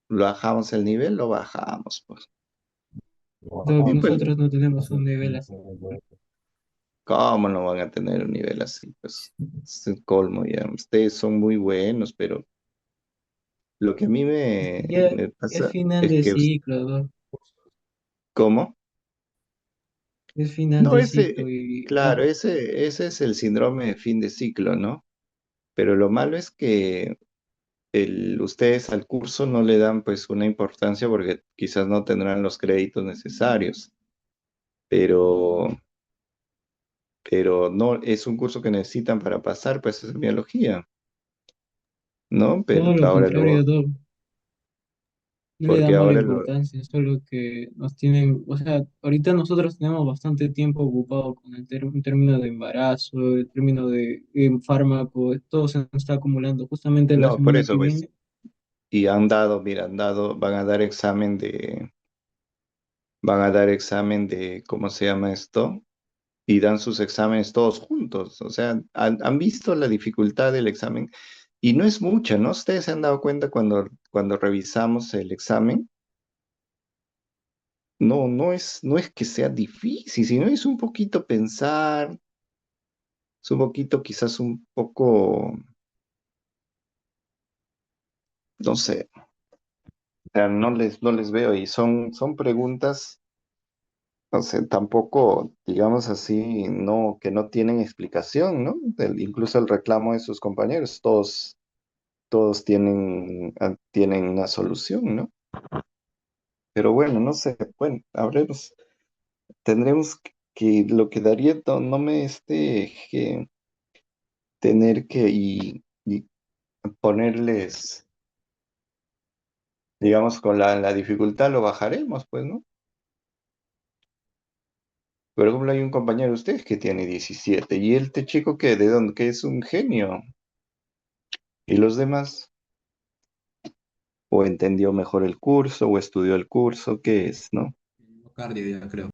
S2: lo bajamos el nivel, lo bajamos, pues.
S4: lo-
S2: Y pues,
S4: nosotros no tenemos un nivel así.
S2: ¿cómo no van a tener un nivel así? Pues es el colmo ya. Ustedes son muy buenos, pero lo que a mí
S4: Ya
S2: me
S4: es
S2: pasa
S4: final
S2: es
S4: de
S2: que,
S4: ciclo, doc.
S2: ¿cómo?
S4: Es final
S2: No,
S4: de ciclo y
S2: claro, ese es el síndrome de fin de ciclo, ¿no? Pero lo malo es que ustedes al curso no le dan pues una importancia porque quizás no tendrán los créditos necesarios, pero, pero no, es un curso que necesitan para pasar pues esa biología, ¿no? Pero
S4: todo lo
S2: ahora
S4: contrario,
S2: lo,
S4: doc. No le
S2: porque
S4: damos la
S2: ahora lo,
S4: importancia, solo que nos tienen, o sea, ahorita nosotros tenemos bastante tiempo ocupado con el término de embarazo, el término de fármaco, todo se nos está acumulando. Justamente la
S2: no, por
S4: semana
S2: eso
S4: que
S2: pues,
S4: viene.
S2: y han dado, mira, van a dar van a dar examen de, ¿cómo se llama esto? Y dan sus exámenes todos juntos. O sea, han visto la dificultad del examen y no es mucha, ¿no? Ustedes se han dado cuenta cuando revisamos el examen. No, no es que sea difícil, sino es un poquito pensar, es un poquito, quizás un poco, no sé, o sea, no les veo y son preguntas, no sé, tampoco, digamos así, no, que no tienen explicación, ¿no? Incluso el reclamo de sus compañeros, todos tienen una solución, ¿no? Pero bueno, no sé, bueno, tendremos lo que daría, no me que tener que y ponerles, digamos, con la dificultad lo bajaremos, pues, ¿no? Por ejemplo, hay un compañero de ustedes que tiene 17 y este chico que de dónde, que es un genio y los demás o entendió mejor el curso o estudió el curso, ¿qué es, no?
S5: Cardio, ya creo.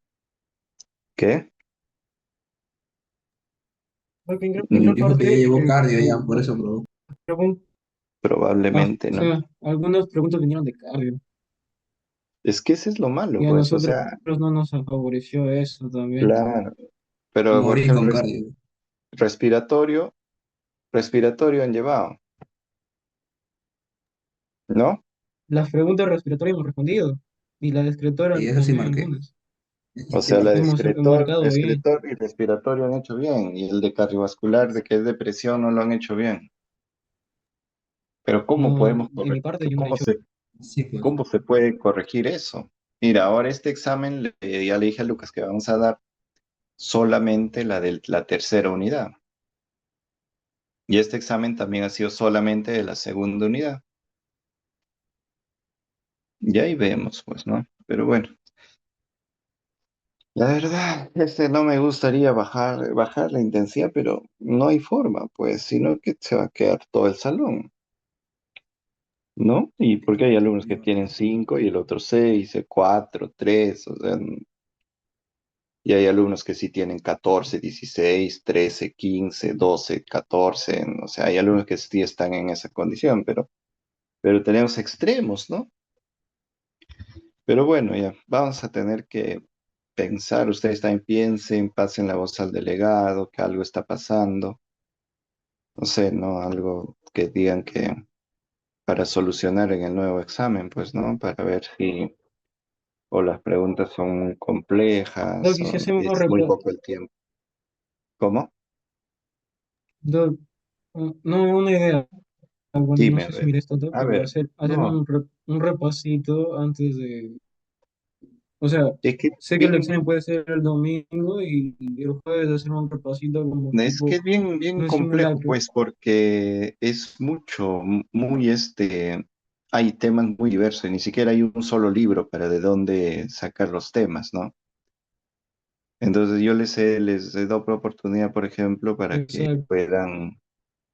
S2: ¿Qué?
S4: Porque en gran
S2: Mm,
S5: Dijo que ya
S4: parte,
S5: llevó cardio, ya, por eso probó.
S2: Probablemente, ¿no?
S4: ajá, algunas preguntas vinieron de cardio
S2: Es que ese es lo malo,
S4: y a
S2: pues, o
S4: nosotros
S2: sea,
S4: no nos favoreció eso también.
S2: claro. Pero, por
S5: Morí con
S2: ejemplo,
S5: cardio.
S2: respiratorio, respiratorio han llevado, ¿no?
S4: Las preguntas respiratorias hemos respondido y la de escritora
S5: Y eso sí
S4: no hay
S5: marqué.
S4: ningunas.
S2: O
S5: Sí
S2: sea, la de
S5: marqué.
S4: Hemos marcado bien.
S2: excretor y respiratorio han hecho bien, y el de cardiovascular, de que es depresión, no lo han hecho bien. Pero ¿cómo
S4: No,
S2: podemos
S4: de mi
S2: corregir?
S4: parte yo no he hecho.
S5: Sí, pues.
S2: ¿Cómo se puede corregir eso? Mira, ahora este examen, ya le dije a Lucas que vamos a dar solamente la de la tercera unidad. Y este examen también ha sido solamente de la segunda unidad. Y ahí vemos, pues, ¿no? Pero bueno, la verdad, este no me gustaría bajar la intensidad, pero no hay forma, pues, sino que se va a quedar todo el salón, ¿no? Y porque hay alumnos que tienen 5 y el otro 6, 4, 3, o sea, y hay alumnos que sí tienen 14, 16, 13, 15, 12, 14, o sea, hay alumnos que sí están en esa condición, pero tenemos extremos, ¿no? Pero bueno, ya, vamos a tener que pensar, ustedes también piensen, pasen la voz al delegado, que algo está pasando, no sé, ¿no? Algo que digan que para solucionar en el nuevo examen, pues, ¿no? Para ver si o las preguntas son muy
S4: Doc,
S2: complejas
S4: y
S2: o
S4: si hacemos
S2: es muy poco el tiempo. ¿Cómo?
S4: Doc, no, una idea. Bueno, no
S2: Dime, a
S4: sé si
S2: ver.
S4: mira esto, Doc,
S2: A
S4: pero
S2: ver,
S4: hacer
S2: no,
S4: un repasito antes de. O sea,
S2: es que
S4: sé que el examen
S2: bien,
S4: puede ser el domingo y el jueves hacer un repasito como tipo
S2: bien
S4: un
S2: complejo,
S4: simulacro.
S2: pues, porque es mucho, muy hay temas muy diversos, y ni siquiera hay un solo libro para de dónde sacar los temas, ¿no? Entonces yo les he dado oportunidad, por ejemplo,
S4: Exacto.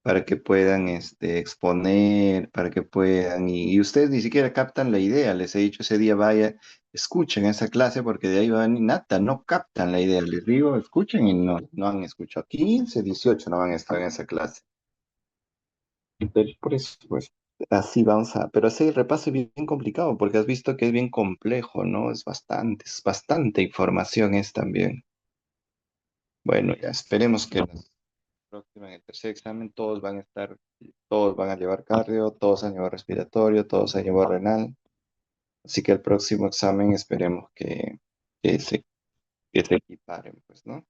S2: para que puedan exponer, para que puedan, y ustedes ni siquiera captan la idea, les he dicho ese día, vaya, escuchen esa clase porque de ahí van y nada, no captan la idea, les digo, escuchen y no han escuchado, 15, 18 no van a estar en esa clase. Pero por eso, pues, así vamos pero ese repaso es bien complicado porque has visto que es bien complejo, ¿no? Es bastante información es también. Bueno, ya esperemos que próxima, en el tercer examen, todos van a llevar cardio, todos han llevado respiratorio, todos han llevado renal. Así que el próximo examen esperemos que se, que se equiparen, pues, ¿no?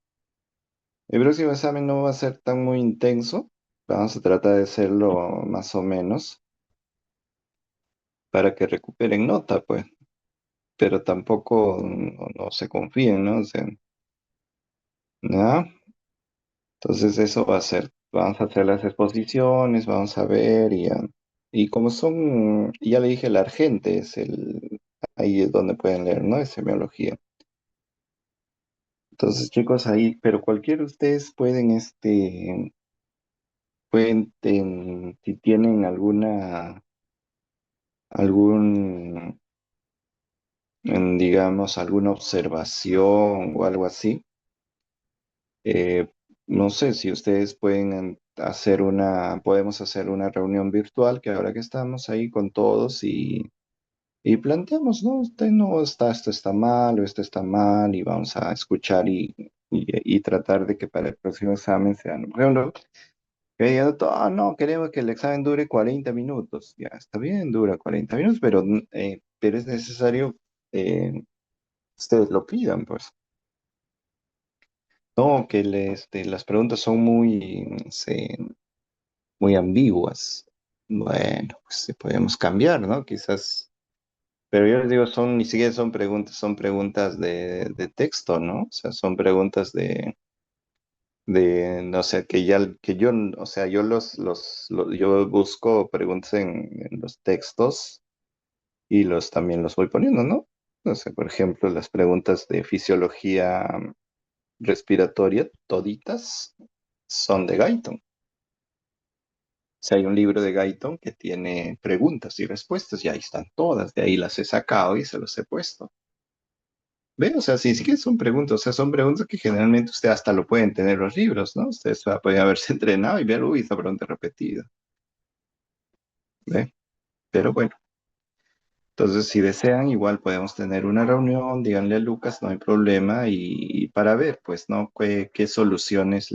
S2: El próximo examen no va a ser tan muy intenso. Vamos a tratar de hacerlo más o menos para que recuperen nota, pues. Pero tampoco no se confíen, ¿no? O sea, ¿no? Entonces eso va a ser, vamos a hacer las exposiciones, vamos a ver y como son, ya le dije, el Argente ahí es donde pueden leer, ¿no? Es semiología. Entonces, chicos, ahí, pero cualquiera de ustedes si tienen algún, digamos, alguna observación o algo así, Eh, no sé si ustedes pueden podemos hacer una reunión virtual, que ahora que estamos ahí con todos y planteamos, ¿no? Usted no está, esto está mal o esto está mal y vamos a escuchar y tratar de que para el próximo examen sean, por ejemplo, que digan, no, queremos que el examen dure 40 minutos. Ya, está bien, dura 40 minutos, pero es necesario, ustedes lo pidan, pues. No, que las preguntas son muy ambiguas. Bueno, pues sí podemos cambiar, ¿no? Quizás, pero yo les digo, ni siquiera son preguntas de texto, ¿no? O sea, son preguntas no sé, que yo, o sea, yo busco preguntas en los textos y también los voy poniendo, ¿no? No sé, por ejemplo, las preguntas de fisiología respiratoria, toditas, son de Guyton. Si hay un libro de Guyton que tiene preguntas y respuestas, y ahí están todas, de ahí las he sacado y se los he puesto. ¿Ven? O sea, sí, sí que son preguntas, o sea, son preguntas que generalmente usted hasta lo pueden tener los libros, ¿no? Ustedes pueden haberse entrenado y ver, uy, esta pregunta repetida. ¿Ve? Pero bueno, entonces si desean, igual podemos tener una reunión, díganle a Lucas, no hay problema, y para ver, pues, ¿no? ¿Qué soluciones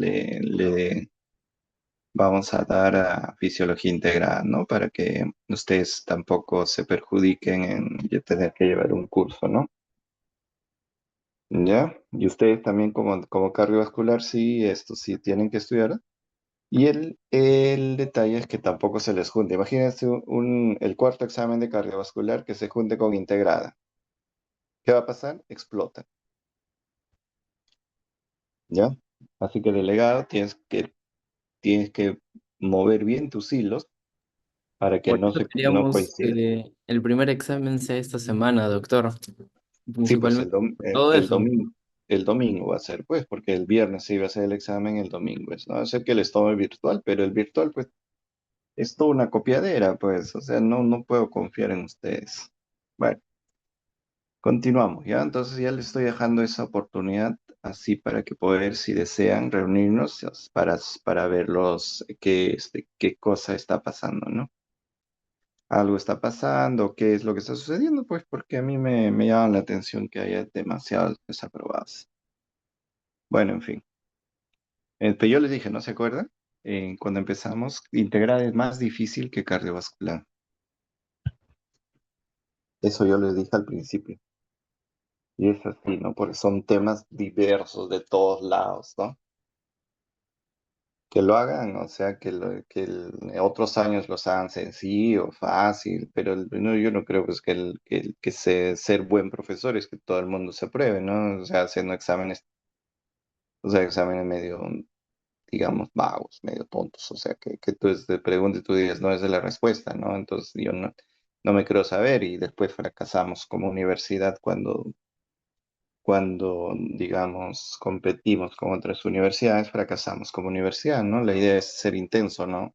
S2: vamos a dar a fisiología integral, ¿no? Para que ustedes tampoco se perjudiquen en tener que llevar un curso, ¿no? ¿Ya? Y ustedes también como cardiovascular, sí, esto sí tienen que estudiar. Y el detalle es que tampoco se les junte. Imagínense el cuarto examen de cardiovascular que se junte con integrada. ¿Qué va a pasar? Explota, ¿ya? Así que delegado, tienes que mover bien tus hilos para que
S1: Por
S2: no
S1: eso
S2: no
S1: queríamos
S2: coincida.
S1: que el primer examen sea esta semana, doctor.
S2: Sí, pues
S1: Principalmente todo
S2: el
S1: eso.
S2: domingo. El domingo va a ser, pues, porque el viernes se iba a hacer el examen, el domingo es, ¿no? Sé que les tome virtual, pero el virtual, pues, es toda una copiadera, pues, o sea, no puedo confiar en ustedes. Bueno, continuamos, ¿ya? Entonces ya les estoy dejando esa oportunidad así para que poder, si desean, reunirnos para ver qué cosa está pasando, ¿no? Algo está pasando, qué es lo que está sucediendo, pues porque a mí me llama la atención que haya demasiados desaprobados. Bueno, en fin. Pero yo les dije, ¿no se acuerdan? Cuando empezamos, integrar es más difícil que cardiovascular. Eso yo les dije al principio. Y es así, ¿no? Porque son temas diversos de todos lados, ¿no? Que lo hagan, o sea, otros años los hagan sencillo, fácil, pero no, yo no creo pues que ser buen profesor es que todo el mundo se apruebe, ¿no? O sea, haciendo exámenes, o sea, exámenes medio, digamos, vagos, medio tontos, o sea, que tú te preguntes y tú digas, no es de la respuesta, ¿no? Entonces yo no me creo saber y después fracasamos como universidad cuando, digamos, competimos con otras universidades, fracasamos como universidad, ¿no? La idea es ser intenso, ¿no?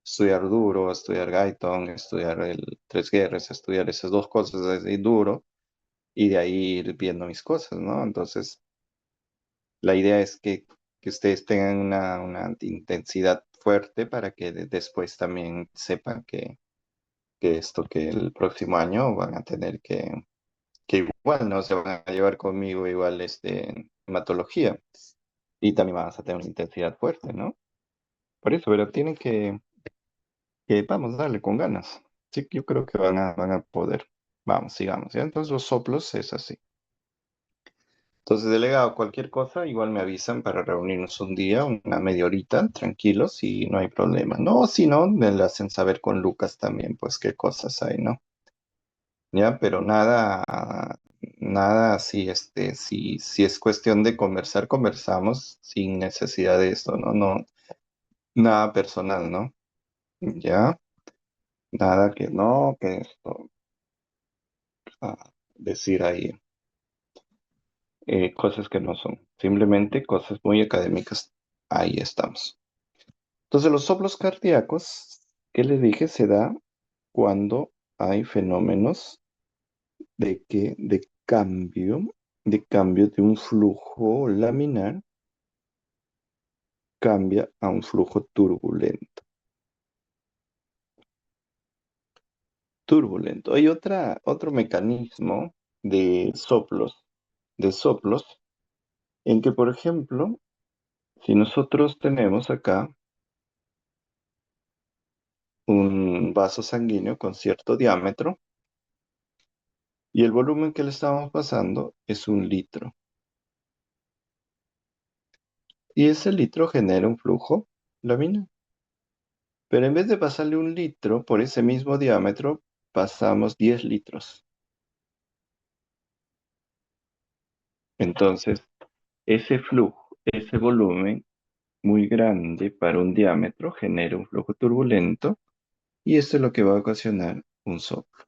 S2: Estudiar duro, estudiar Python, estudiar el Tres Guerras, estudiar esas dos cosas así duro y de ahí ir viendo mis cosas, ¿no? Entonces, la idea es que ustedes tengan una intensidad fuerte para que después también sepan que el próximo año van a tener que igual no se van a llevar conmigo igual hematología y también vas a tener una intensidad fuerte, ¿no? Por eso, pero tienen que vamos, darle con ganas. Sí, yo creo que van a poder. Vamos, sigamos, ¿ya? Entonces los soplos es así. Entonces, delegado, cualquier cosa, igual me avisan para reunirnos un día, una media horita, tranquilos, y no hay problema. No, si no, me lo hacen saber con Lucas también, pues qué cosas hay, ¿no? Ya, pero nada así, si es cuestión de conversar, conversamos sin necesidad de esto, ¿no? No, nada personal, ¿no? Ya, nada que no, que esto, decir ahí cosas que no son, simplemente cosas muy académicas, ahí estamos. Entonces, los soplos cardíacos, que les dije, se da cuando hay fenómenos de cambio de un flujo laminar cambia a un flujo turbulento. Turbulento. Hay otro mecanismo de soplos, en que, por ejemplo, si nosotros tenemos acá un vaso sanguíneo con cierto diámetro y el volumen que le estamos pasando es 1 litro, y ese litro genera un flujo laminar. Pero en vez de pasarle 1 litro por ese mismo diámetro, pasamos 10 litros. Entonces, ese flujo, ese volumen muy grande para un diámetro genera un flujo turbulento y esto es lo que va a ocasionar un soplo.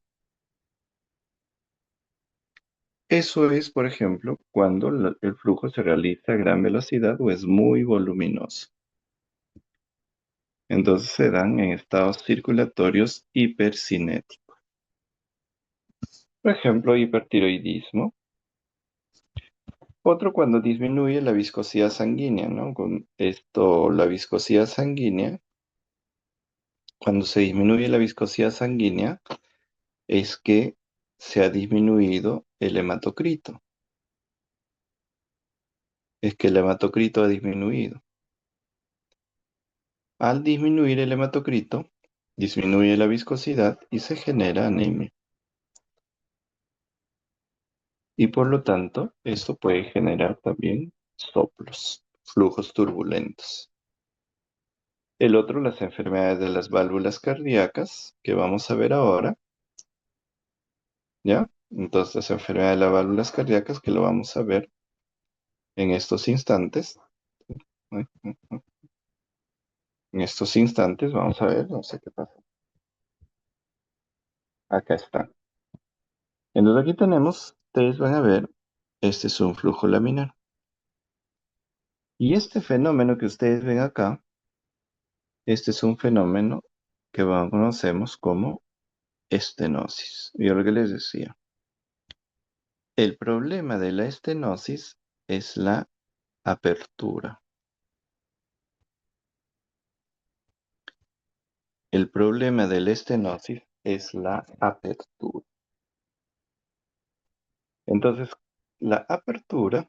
S2: Eso es, por ejemplo, cuando el flujo se realiza a gran velocidad o es muy voluminoso. Entonces se dan en estados circulatorios hipercinéticos. Por ejemplo, hipertiroidismo. Otro cuando disminuye la viscosidad sanguínea, ¿no? Con esto, la viscosidad sanguínea, cuando se disminuye la viscosidad sanguínea, es que se ha disminuido el hematocrito. Es que el hematocrito ha disminuido. Al disminuir el hematocrito, disminuye la viscosidad y se genera anemia. Y por lo tanto, esto puede generar también soplos, flujos turbulentos. El otro, las enfermedades de las válvulas cardíacas, que vamos a ver ahora, ¿ya? Entonces, las enfermedades de las válvulas cardíacas, que lo vamos a ver en estos instantes. En estos instantes, vamos a ver, no sé qué pasa. Acá está. Entonces, aquí tenemos, ustedes van a ver, este es un flujo laminar. Y este fenómeno que ustedes ven acá, este es un fenómeno que conocemos como estenosis. Yo lo que les decía. El problema de la estenosis es la apertura. El problema de la estenosis es la apertura. Entonces, la apertura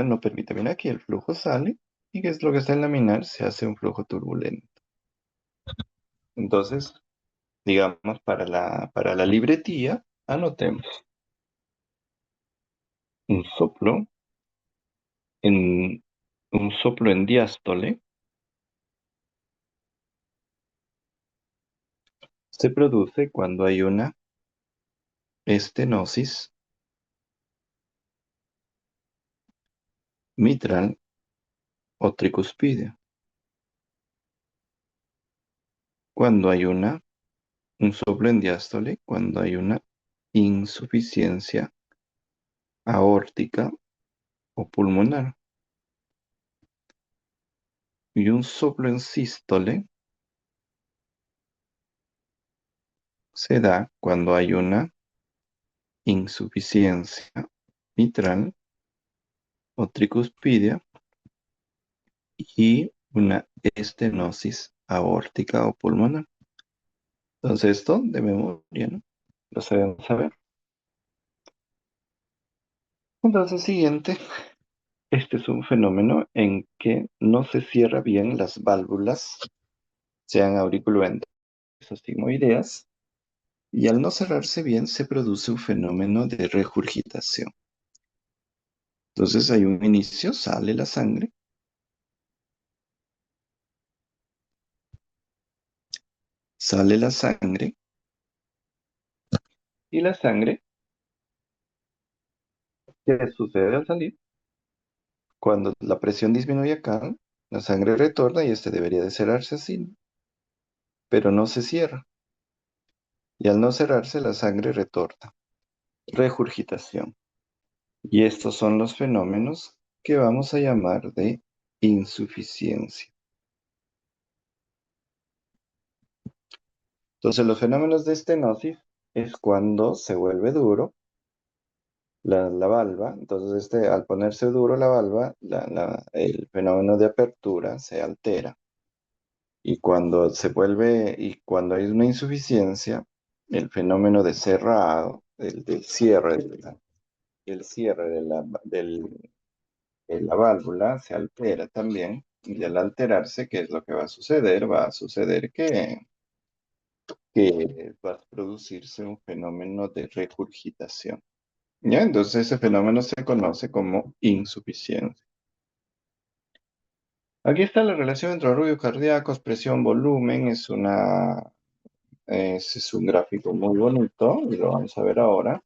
S2: no permite, mira aquí el flujo sale y ¿qué es lo que está en laminar? Se hace un flujo turbulento. Entonces, digamos, para la libretía, anotemos un soplo en, un soplo en diástole se produce cuando hay una estenosis mitral o tricuspidia. Cuando hay un soplo en diástole, cuando hay una insuficiencia aórtica o pulmonar. Y un soplo en sístole se da cuando hay una insuficiencia mitral o tricuspidia y una estenosis aórtica o pulmonar. Entonces esto de memoria, ¿no? Lo sabemos saber. Entonces siguiente, este es un fenómeno en que no se cierra bien las válvulas, sean auriculoenteras o sigmoideas, y al no cerrarse bien se produce un fenómeno de regurgitación. Entonces hay un inicio, sale la sangre, y la sangre, ¿qué sucede al salir? Cuando la presión disminuye acá, la sangre retorna y este debería de cerrarse así, pero no se cierra. Y al no cerrarse, la sangre retorna. Regurgitación. Y estos son los fenómenos que vamos a llamar de insuficiencia. Entonces, los fenómenos de estenosis es cuando se vuelve duro la valva. Entonces, al ponerse duro la valva, el fenómeno de apertura se altera. Y cuando hay una insuficiencia, el fenómeno de cerrado, del cierre, del cierre de la válvula se altera también. Y al alterarse, ¿qué es lo que va a suceder? Va a suceder que va a producirse un fenómeno de regurgitación. ¿Ya? Entonces ese fenómeno se conoce como insuficiencia. Aquí está la relación entre ruidos cardíacos, presión, volumen. Ese es un gráfico muy bonito y lo vamos a ver ahora.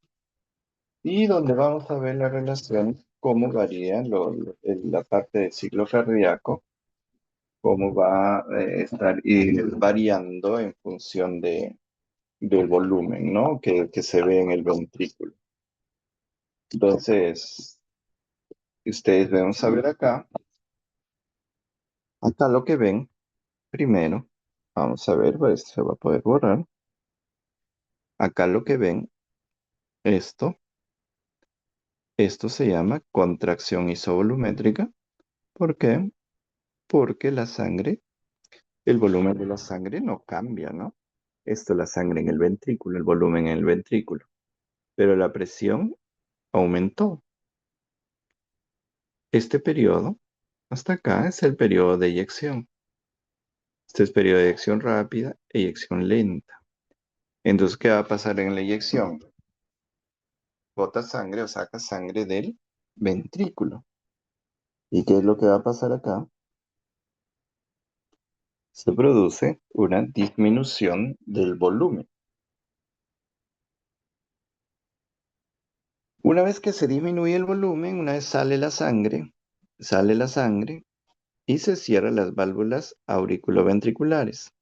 S2: Y donde vamos a ver la relación, cómo varía la parte del ciclo cardíaco, cómo va a estar variando en función del volumen, ¿no? Que se ve en el ventrículo. Entonces, ustedes vamos a ver acá lo que ven, primero, vamos a ver, pues se va a poder borrar. Acá lo que ven, esto se llama contracción isovolumétrica. ¿Por qué? Porque el volumen de la sangre no cambia, ¿no? Esto es la sangre en el ventrículo, el volumen en el ventrículo. Pero la presión aumentó. Este periodo hasta acá es el periodo de eyección. Este es periodo de eyección rápida, eyección lenta. Entonces, ¿qué va a pasar en la eyección? Bota sangre o saca sangre del ventrículo. ¿Y qué es lo que va a pasar acá? Se produce una disminución del volumen. Una vez que se disminuye el volumen, una vez sale la sangre y se cierran las válvulas auriculoventriculares.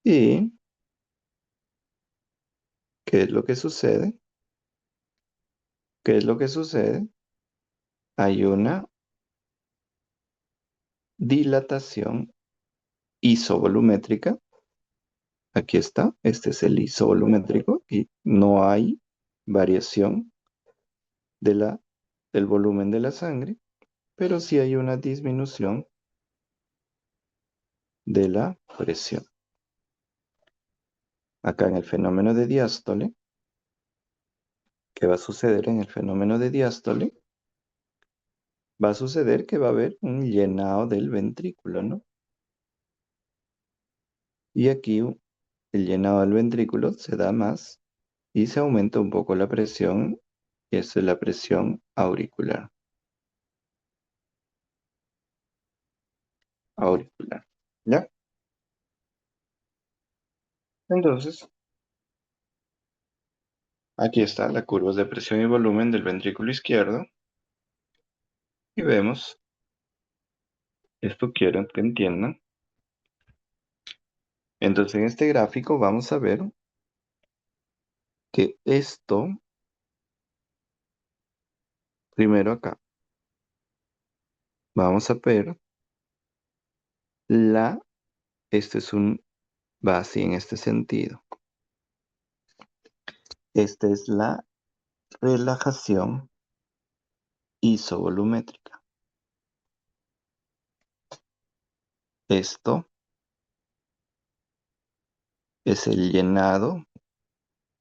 S2: ¿Y qué es lo que sucede? ¿Qué es lo que sucede? Hay una dilatación isovolumétrica. Aquí está, este es el isovolumétrico y no hay variación de del volumen de la sangre, pero sí hay una disminución de la presión. Acá en el fenómeno de diástole, ¿qué va a suceder en el fenómeno de diástole? Va a suceder que va a haber un llenado del ventrículo, ¿no? Y aquí el llenado del ventrículo se da más y se aumenta un poco la presión, y esa es la presión auricular. Auricular, ¿ya? Entonces, aquí está la curva de presión y volumen del ventrículo izquierdo y vemos, esto quiero que entiendan. Entonces, en este gráfico vamos a ver que esto, primero acá, vamos a ver este es va así en este sentido. Esta es la relajación isovolumétrica. Esto es el llenado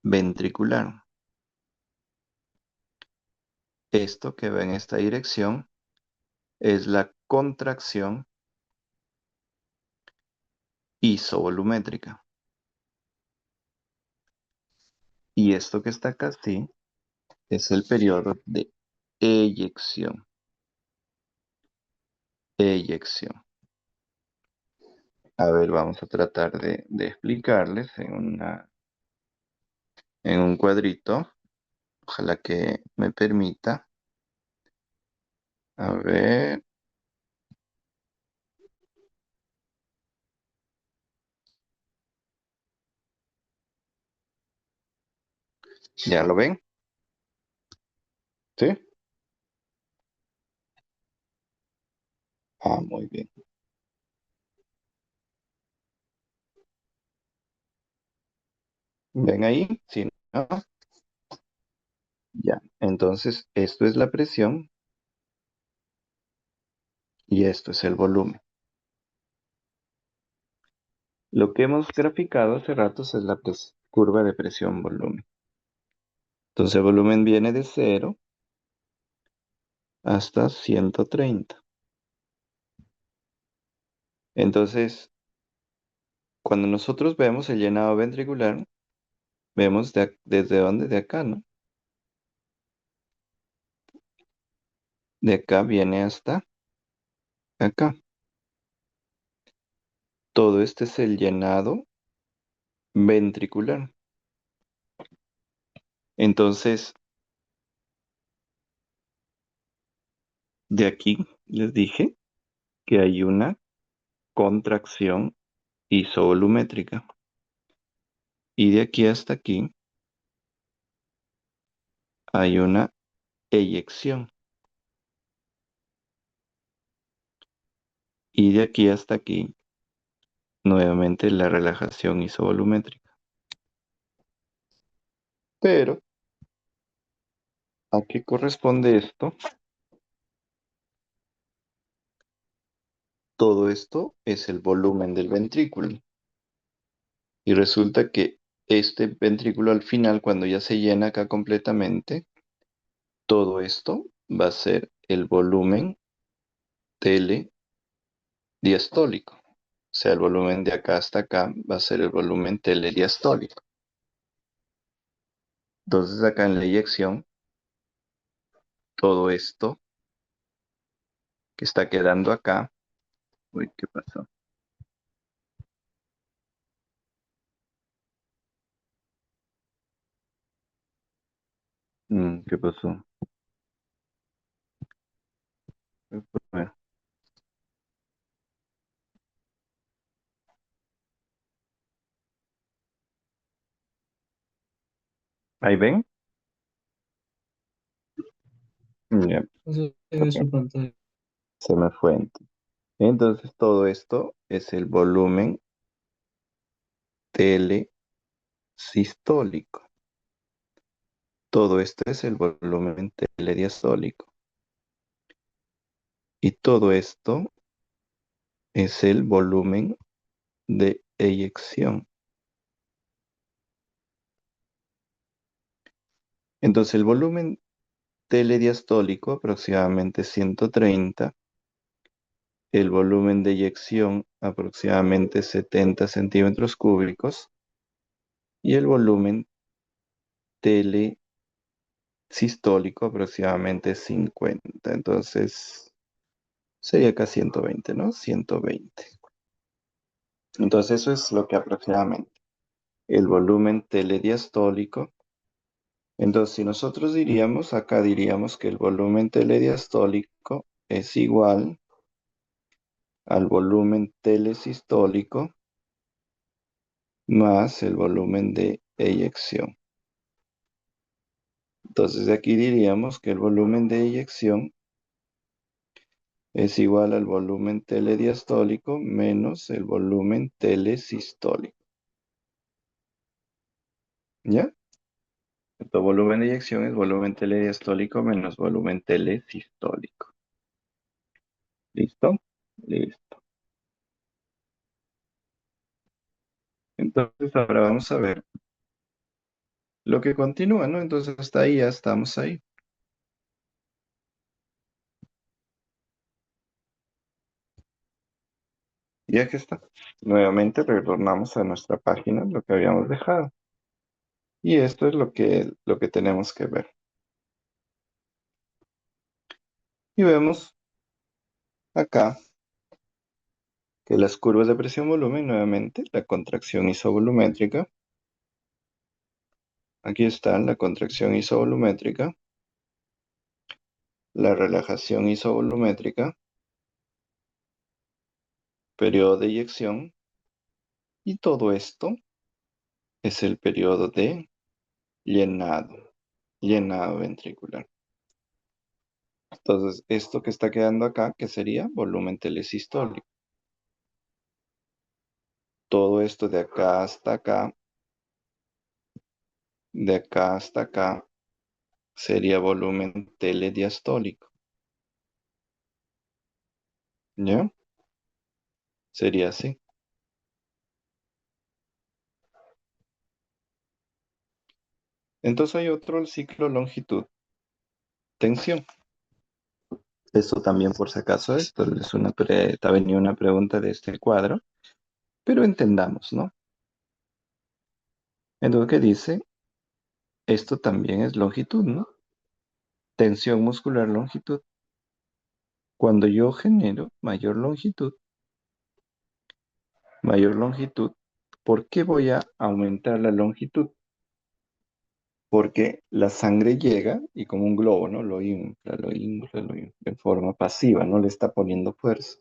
S2: ventricular. Esto que va en esta dirección es la contracción isovolumétrica. Y esto que está acá, sí, es el periodo de eyección. Eyección. A ver, vamos a tratar de explicarles en un cuadrito. Ojalá que me permita. A ver, ¿ya lo ven? ¿Sí? Ah, muy bien. ¿Ven ahí? Sí, ¿no? Ya. Entonces, esto es la presión y esto es el volumen. Lo que hemos graficado hace ratos es la curva de presión-volumen. Entonces, el volumen viene de 0 hasta 130. Entonces, cuando nosotros vemos el llenado ventricular, vemos desde dónde, de acá, ¿no? De acá viene hasta acá. Todo este es el llenado ventricular. Entonces, de aquí les dije que hay una contracción isovolumétrica. Y de aquí hasta aquí hay una eyección. Y de aquí hasta aquí, nuevamente la relajación isovolumétrica. Pero, ¿a qué corresponde esto? Todo esto es el volumen del ventrículo. Y resulta que este ventrículo al final, cuando ya se llena acá completamente, todo esto va a ser el volumen telediastólico. O sea, el volumen de acá hasta acá va a ser el volumen telediastólico. Entonces acá en la eyección, todo esto que está quedando acá. Uy, ¿qué pasó? ¿Qué pasó? Bueno, ¿ahí ven? Ya,
S4: Entonces, se ve su pantalla.
S2: se me fue. Entonces todo esto es el volumen telesistólico. Todo esto es el volumen telediastólico. Y todo esto es el volumen de eyección. Entonces el volumen telediastólico aproximadamente 130, el volumen de eyección aproximadamente 70 centímetros cúbicos y el volumen telesistólico aproximadamente 50. Entonces sería acá 120, ¿no? 120. Entonces eso es lo que aproximadamente. El volumen telediastólico. Entonces, si nosotros diríamos, acá diríamos que el volumen telediastólico es igual al volumen telesistólico más el volumen de eyección. Entonces, de aquí diríamos que el volumen de eyección es igual al volumen telediastólico menos el volumen telesistólico. ¿Ya? El volumen de eyección es volumen telediastólico menos volumen telesistólico. ¿Listo? Listo. Entonces ahora vamos a ver lo que continúa, ¿no? Entonces hasta ahí ya estamos ahí. Ya que está. Nuevamente retornamos a nuestra página, lo que habíamos dejado. Y esto es lo que tenemos que ver. Y vemos acá que las curvas de presión-volumen, nuevamente, la contracción isovolumétrica. Aquí está la contracción isovolumétrica, la relajación isovolumétrica, periodo de eyección, y todo esto es el periodo de llenado ventricular. Entonces, esto que está quedando acá, que sería volumen telesistólico. Todo esto de acá hasta acá, de acá hasta acá, sería volumen telediastólico. ¿Ya? Sería así. Entonces hay otro ciclo longitud, tensión. Esto también por si acaso, esto es ha venido una pregunta de este cuadro, pero entendamos, ¿no? Entonces, ¿qué dice? Esto también es longitud, ¿no? Tensión muscular longitud. Cuando yo genero mayor longitud, ¿por qué voy a aumentar la longitud? Porque la sangre llega y como un globo, ¿no? Lo infla, lo infla, lo infla, en forma pasiva, no le está poniendo fuerza.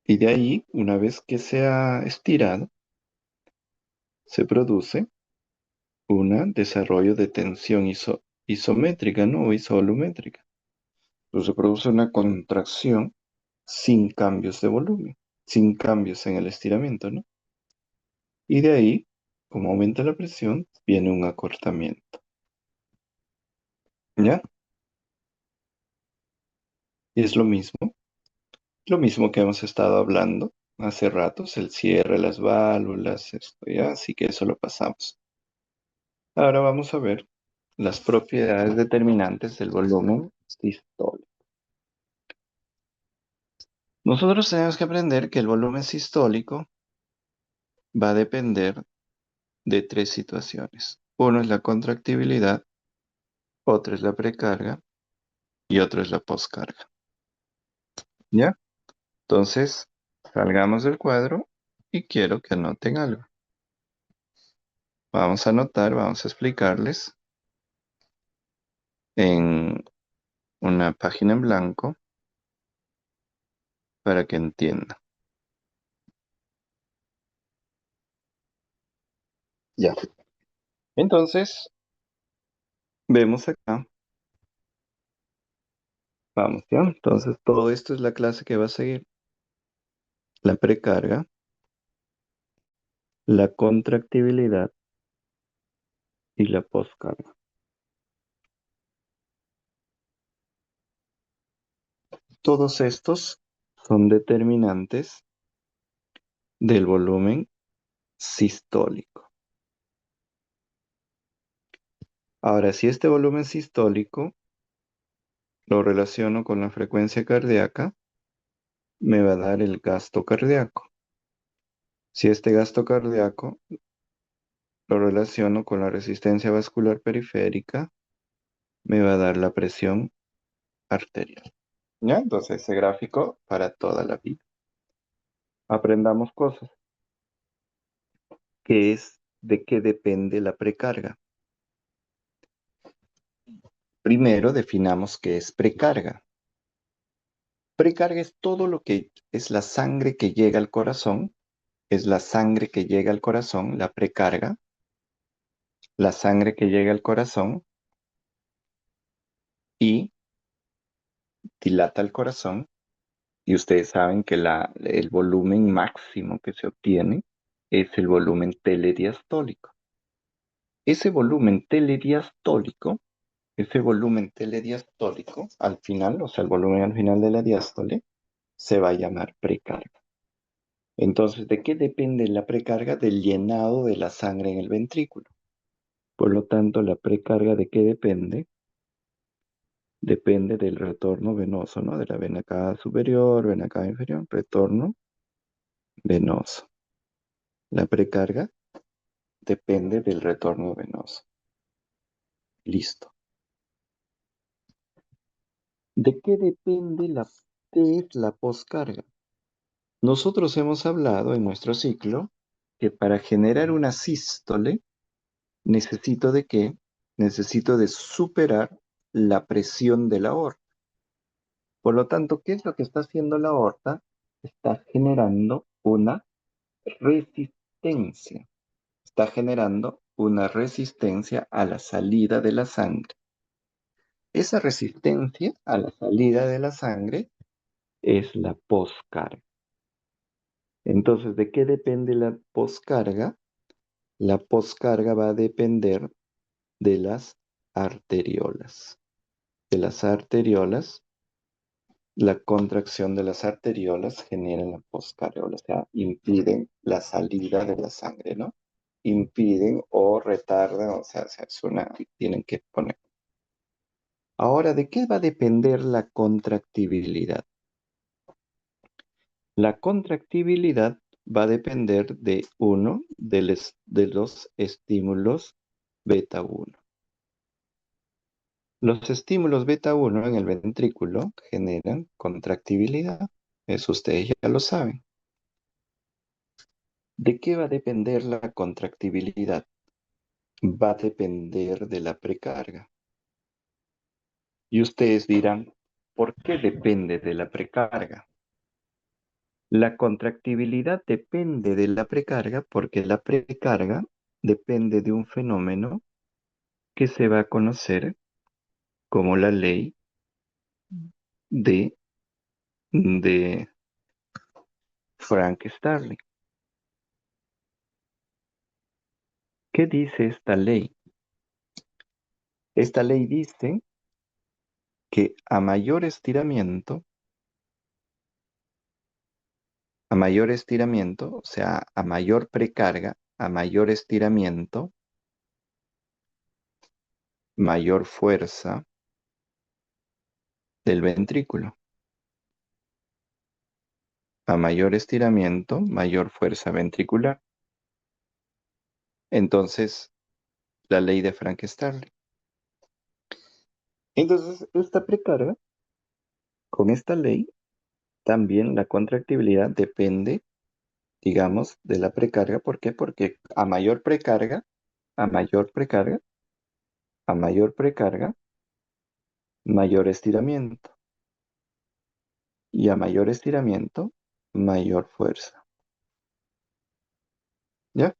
S2: Y de ahí, una vez que se ha estirado, se produce un desarrollo de tensión isométrica, ¿no? O isovolumétrica. Entonces se produce una contracción sin cambios de volumen, sin cambios en el estiramiento, ¿no? Y de ahí, como aumenta la presión, viene un acortamiento. ¿Ya? Y es lo mismo que hemos estado hablando hace ratos, el cierre, las válvulas, esto ya, así que eso lo pasamos. Ahora vamos a ver las propiedades determinantes del volumen sistólico. Nosotros tenemos que aprender que el volumen sistólico va a depender de tres situaciones. Uno es la contractibilidad, otro es la precarga y otro es la poscarga. ¿Ya? Entonces, salgamos del cuadro y quiero que anoten algo. Vamos a anotar, vamos a explicarles en una página en blanco para que entiendan. Ya. Entonces, vemos acá. Vamos, ¿ya? Entonces, todo esto es la clase que va a seguir. La precarga, la contractibilidad y la poscarga. Todos estos son determinantes del volumen sistólico. Ahora, si este volumen sistólico lo relaciono con la frecuencia cardíaca, me va a dar el gasto cardíaco. Si este gasto cardíaco lo relaciono con la resistencia vascular periférica, me va a dar la presión arterial. ¿Ya? Entonces, ese gráfico para toda la vida. Aprendamos cosas. ¿Qué es de qué depende la precarga? Primero definamos qué es precarga. Precarga es todo lo que es la sangre que llega al corazón, es la sangre que llega al corazón, la precarga, la sangre que llega al corazón y dilata el corazón. Y ustedes saben que el volumen máximo que se obtiene es el volumen telediastólico. Ese volumen telediastólico, ese volumen telediastólico al final, o sea, el volumen al final de la diástole, se va a llamar precarga. Entonces, ¿de qué depende la precarga? Del llenado de la sangre en el ventrículo. Por lo tanto, la precarga ¿de qué depende? Depende del retorno venoso, ¿no? De la vena cava superior, vena cava inferior, retorno venoso. La precarga depende del retorno venoso. Listo. ¿De qué depende qué es la poscarga? Nosotros hemos hablado en nuestro ciclo que para generar una sístole necesito de qué? Necesito de superar la presión de la aorta. Por lo tanto, ¿qué es lo que está haciendo la aorta? Está generando una resistencia. Está generando una resistencia a la salida de la sangre. Esa resistencia a la salida de la sangre es la poscarga. Entonces, ¿de qué depende la poscarga? La poscarga va a depender de las arteriolas. De las arteriolas, la contracción de las arteriolas genera la poscarga, o sea, impiden la salida de la sangre, ¿no? Impiden o retardan, o sea, tienen que poner. Ahora, ¿de qué va a depender la contractibilidad? La contractibilidad va a depender de uno de los estímulos beta 1. Los estímulos beta 1 en el ventrículo generan contractibilidad. Eso ustedes ya lo saben. ¿De qué va a depender la contractibilidad? Va a depender de la precarga. Y ustedes dirán, ¿por qué depende de la precarga? La contractibilidad depende de la precarga porque la precarga depende de un fenómeno que se va a conocer como la ley de, de Frank Starling. ¿Qué dice esta ley? Esta ley dice que o sea, a mayor precarga, a mayor estiramiento, mayor fuerza del ventrículo. A mayor estiramiento, mayor fuerza ventricular. Entonces, la ley de Frank-Starling. Entonces, esta precarga, con esta ley, también la contractibilidad depende, digamos, de la precarga. ¿Por qué? Porque a mayor precarga, a mayor precarga, a mayor precarga, mayor estiramiento. Y a mayor estiramiento, mayor fuerza. ¿Ya?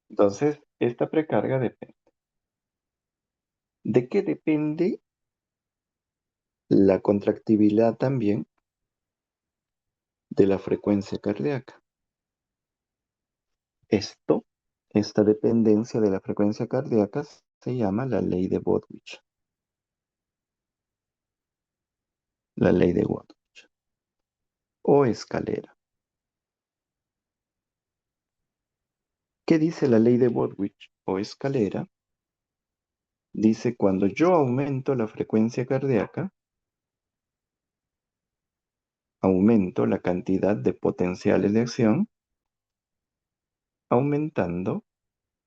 S2: Entonces, esta precarga depende. ¿De qué depende la contractibilidad también? De la frecuencia cardíaca. Esta dependencia de la frecuencia cardíaca se llama la ley de Botwich. La ley de Botwich. O escalera. ¿Qué dice la ley de Botwich o escalera? Dice, cuando yo aumento la frecuencia cardíaca, aumento la cantidad de potenciales de acción, aumentando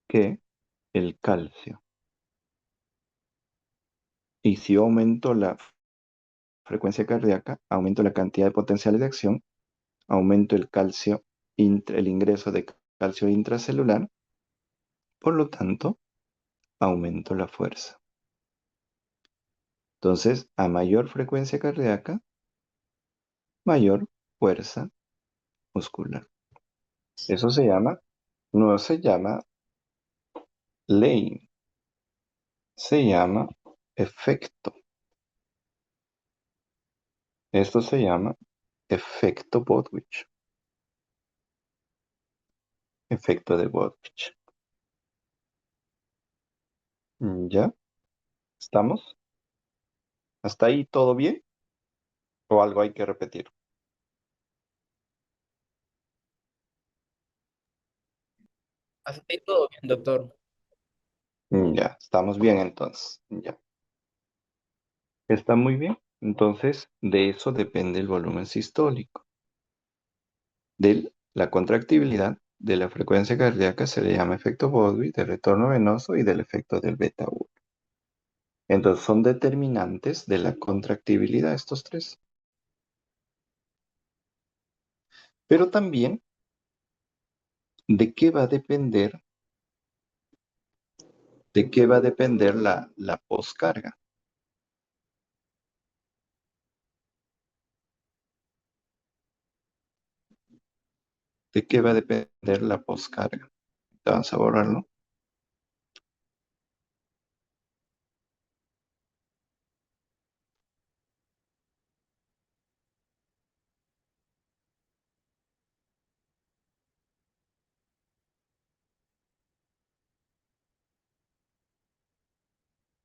S2: que el calcio. Y si yo aumento la frecuencia cardíaca, aumento la cantidad de potenciales de acción, aumento el calcio, el ingreso de calcio intracelular, por lo tanto, aumento la fuerza. Entonces, a mayor frecuencia cardíaca, mayor fuerza muscular. Eso no se llama ley, se llama efecto. Esto se llama efecto Botwich. Efecto de Botwich. ¿Ya? ¿Estamos? ¿Hasta ahí todo bien? ¿O algo hay que repetir?
S1: Hasta ahí todo bien, doctor.
S2: Ya, estamos bien entonces. Ya. Está muy bien. Entonces, de eso depende el volumen sistólico. De la contractibilidad de la frecuencia cardíaca se le llama efecto Bowlby, de retorno venoso y del efecto del beta 1. Entonces, son determinantes de la contractibilidad estos tres. Pero también, ¿de qué va a depender? ¿De qué va a depender la poscarga? ¿De qué va a depender la poscarga? Vamos a borrarlo.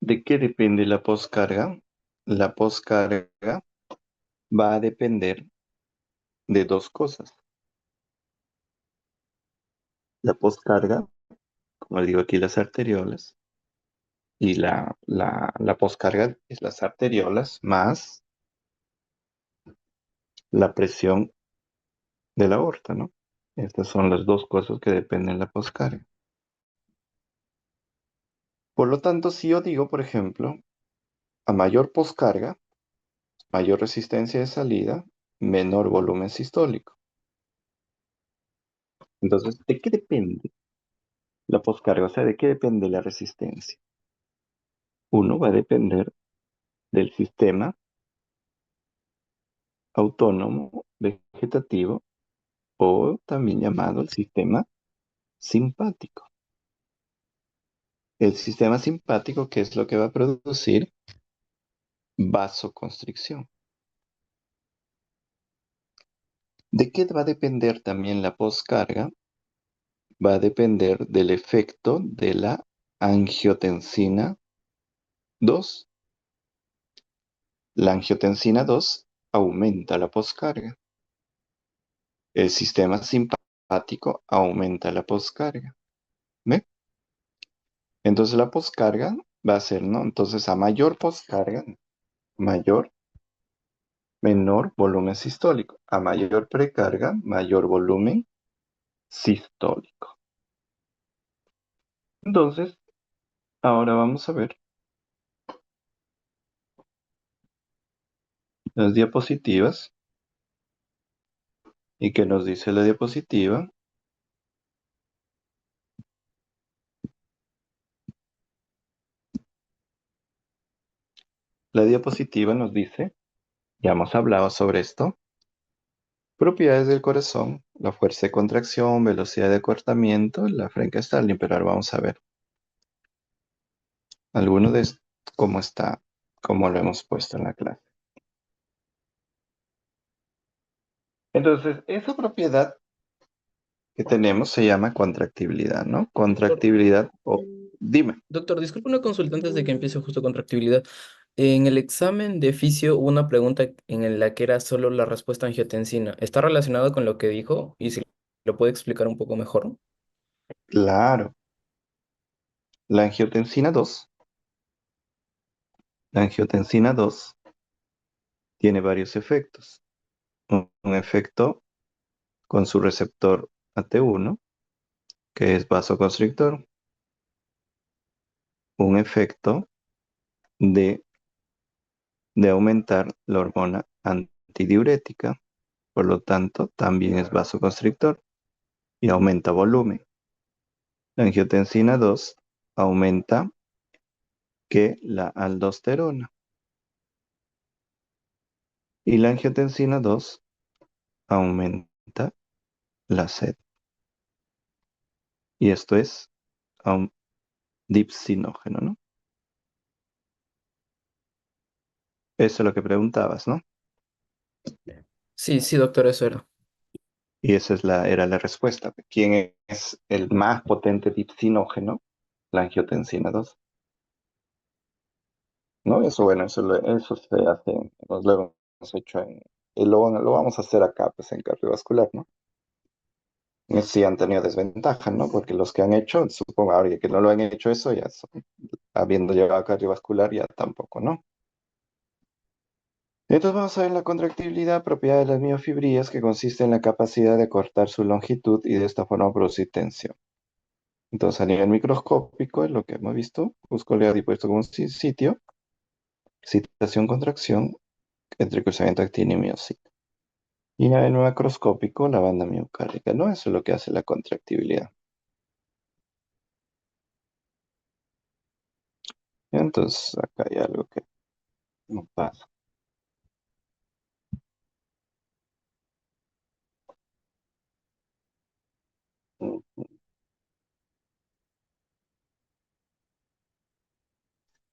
S2: ¿De qué depende la poscarga? La poscarga va a depender de dos cosas. La poscarga, como le digo aquí, las arteriolas, y la poscarga es las arteriolas más la presión de la aorta, ¿no? Estas son las dos cosas que dependen de la poscarga. Por lo tanto, si yo digo, por ejemplo, a mayor poscarga, mayor resistencia de salida, menor volumen sistólico. Entonces, ¿de qué depende la poscarga? O sea, ¿de qué depende la resistencia? Uno va a depender del sistema autónomo vegetativo o también llamado el sistema simpático. El sistema simpático, ¿qué es lo que va a producir? Vasoconstricción. ¿De qué va a depender también la poscarga? Va a depender del efecto de la angiotensina 2. La angiotensina 2 aumenta la poscarga. El sistema simpático aumenta la poscarga. ¿Ve? Entonces la poscarga va a ser, ¿no? Entonces a mayor poscarga, mayor menor volumen sistólico. A mayor precarga, mayor volumen sistólico. Entonces, ahora vamos a ver las diapositivas. ¿Y qué nos dice la diapositiva? La diapositiva nos dice, ya hemos hablado sobre esto, propiedades del corazón, la fuerza de contracción, velocidad de acortamiento, la Frank-Starling, pero ahora vamos a ver alguno de estos, cómo está, cómo lo hemos puesto en la clase. Entonces, esa propiedad que tenemos se llama contractibilidad, ¿no? Contractibilidad, o dime,
S1: Doctor, disculpe una consulta antes de que empiece justo contractibilidad. En el examen de fisio hubo una pregunta en la que era solo la respuesta angiotensina. ¿Está relacionado con lo que dijo? Y si lo puede explicar un poco mejor.
S2: claro, la angiotensina 2, la angiotensina 2 tiene varios efectos. Un efecto con su receptor AT1, que es vasoconstrictor, un efecto de, de aumentar la hormona antidiurética, por lo tanto, también es vasoconstrictor y aumenta volumen. La angiotensina 2 aumenta que la aldosterona y la angiotensina 2 aumenta la sed. Y esto es un dipsinógeno, ¿no? Eso es lo que preguntabas, ¿no?
S1: Sí, sí, doctor, eso era.
S2: Y esa es era la respuesta. ¿Quién es el más potente dipsinógeno? La angiotensina 2. ¿No? Eso, bueno, eso se hace, lo hemos hecho y lo vamos a hacer acá, pues en cardiovascular, ¿no? Sí han tenido desventaja, ¿no? Porque los que han hecho, supongo ahora que no lo han hecho eso, ya habiendo llegado a cardiovascular, ya tampoco, ¿no? Entonces vamos a ver la contractibilidad, propiedad de las miofibrillas, que consiste en la capacidad de cortar su longitud y de esta forma producir tensión. Entonces, a nivel microscópico, es lo que hemos visto, músculo dispuesto como un sitio, excitación, contracción, entre cruzamiento actina y miocito. Y a nivel macroscópico, la banda miocárdica, ¿no? Eso es lo que hace la contractibilidad. Entonces, acá hay algo que no pasa.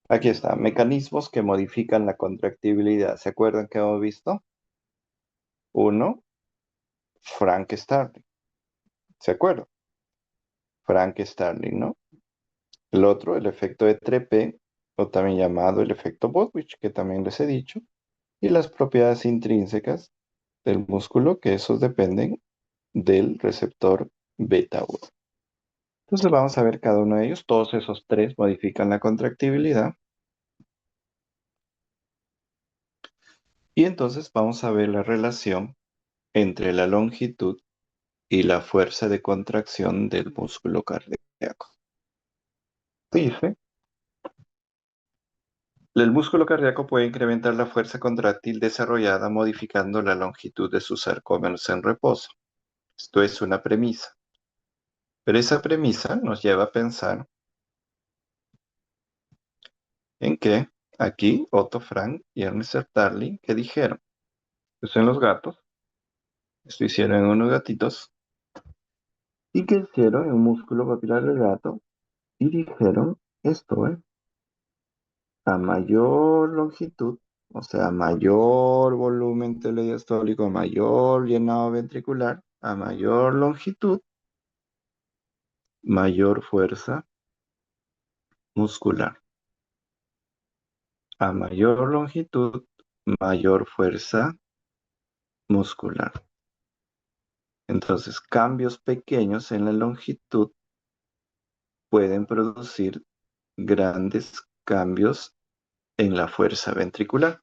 S2: Aquí está, mecanismos que modifican la contractibilidad. ¿Se acuerdan que hemos visto? Uno, Frank Starling. ¿Se acuerdan? Frank Starling, ¿no? El otro, el efecto de Trepe, o también llamado el efecto Botwich, que también les he dicho. Y las propiedades intrínsecas del músculo, que esos dependen del receptor beta 1. Entonces vamos a ver cada uno de ellos. Todos esos tres modifican la contractibilidad. Y entonces vamos a ver la relación entre la longitud y la fuerza de contracción del músculo cardíaco. Dice, el músculo cardíaco puede incrementar la fuerza contráctil desarrollada modificando la longitud de sus sarcómeros en reposo. Esto es una premisa. Pero esa premisa nos lleva a pensar en que aquí Otto Frank y Ernest Starling, ¿qué dijeron? Pues en los gatos, esto hicieron en unos gatitos, y que hicieron en un músculo papilar del gato, y dijeron esto, a mayor longitud, o sea, mayor volumen telediastólico, mayor llenado ventricular, a mayor longitud, mayor fuerza muscular. A mayor longitud, mayor fuerza muscular. Entonces, cambios pequeños en la longitud pueden producir grandes cambios en la fuerza ventricular.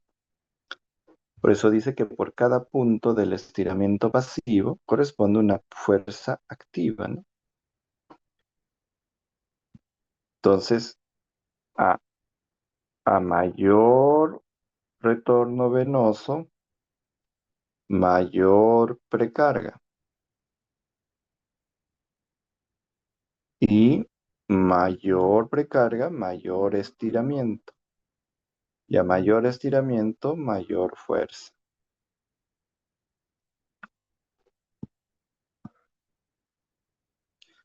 S2: Por eso dice que por cada punto del estiramiento pasivo corresponde una fuerza activa, ¿no? Entonces, a, a mayor retorno venoso, mayor precarga. Y mayor precarga, mayor estiramiento. Y a mayor estiramiento, mayor fuerza.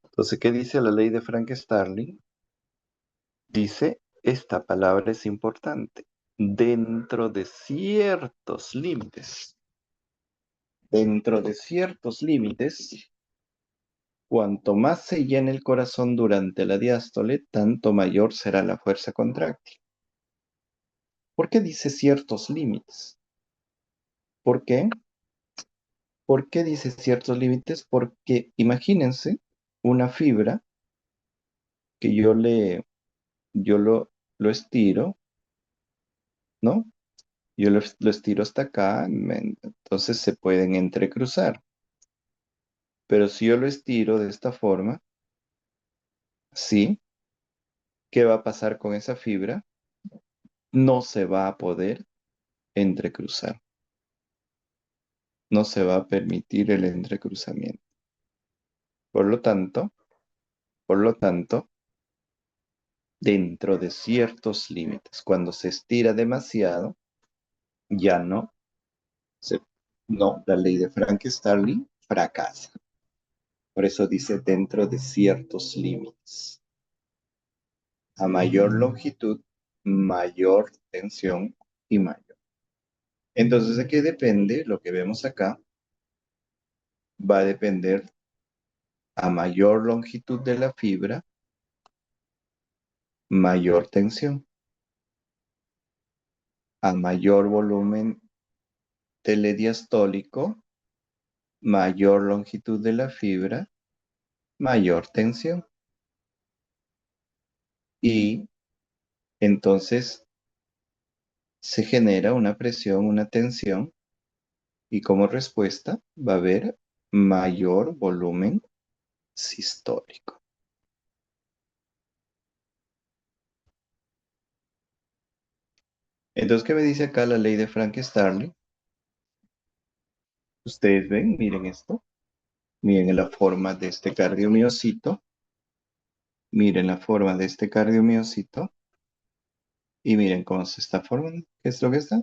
S2: Entonces, ¿qué dice la ley de Frank-Starling? Dice, esta palabra es importante, dentro de ciertos límites. Dentro de ciertos límites, cuanto más se llene el corazón durante la diástole, tanto mayor será la fuerza contráctil. ¿Por qué dice ciertos límites? ¿Por qué? ¿Por qué dice ciertos límites? Porque imagínense una fibra que yo lo estiro, ¿no? Yo lo estiro hasta acá, entonces se pueden entrecruzar. Pero si yo lo estiro de esta forma, ¿sí? ¿Qué va a pasar con esa fibra? No se va a poder entrecruzar. No se va a permitir el entrecruzamiento. Por lo tanto, por lo tanto, dentro de ciertos límites, cuando se estira demasiado, ya no no, la ley de Frank-Starling fracasa. Por eso dice dentro de ciertos límites. A mayor longitud, mayor tensión y mayor. Entonces, ¿de qué depende? Lo que vemos acá va a depender a mayor longitud de la fibra, mayor tensión. A mayor volumen telediastólico, mayor longitud de la fibra, mayor tensión. Y entonces se genera una presión, una tensión, y como respuesta va a haber mayor volumen sistólico. Entonces, ¿qué me dice acá la ley de Frank-Starling? Ustedes ven, miren esto, miren la forma de este cardiomiocito, miren la forma de este cardiomiocito, y miren cómo se está formando, ¿qué es lo que está?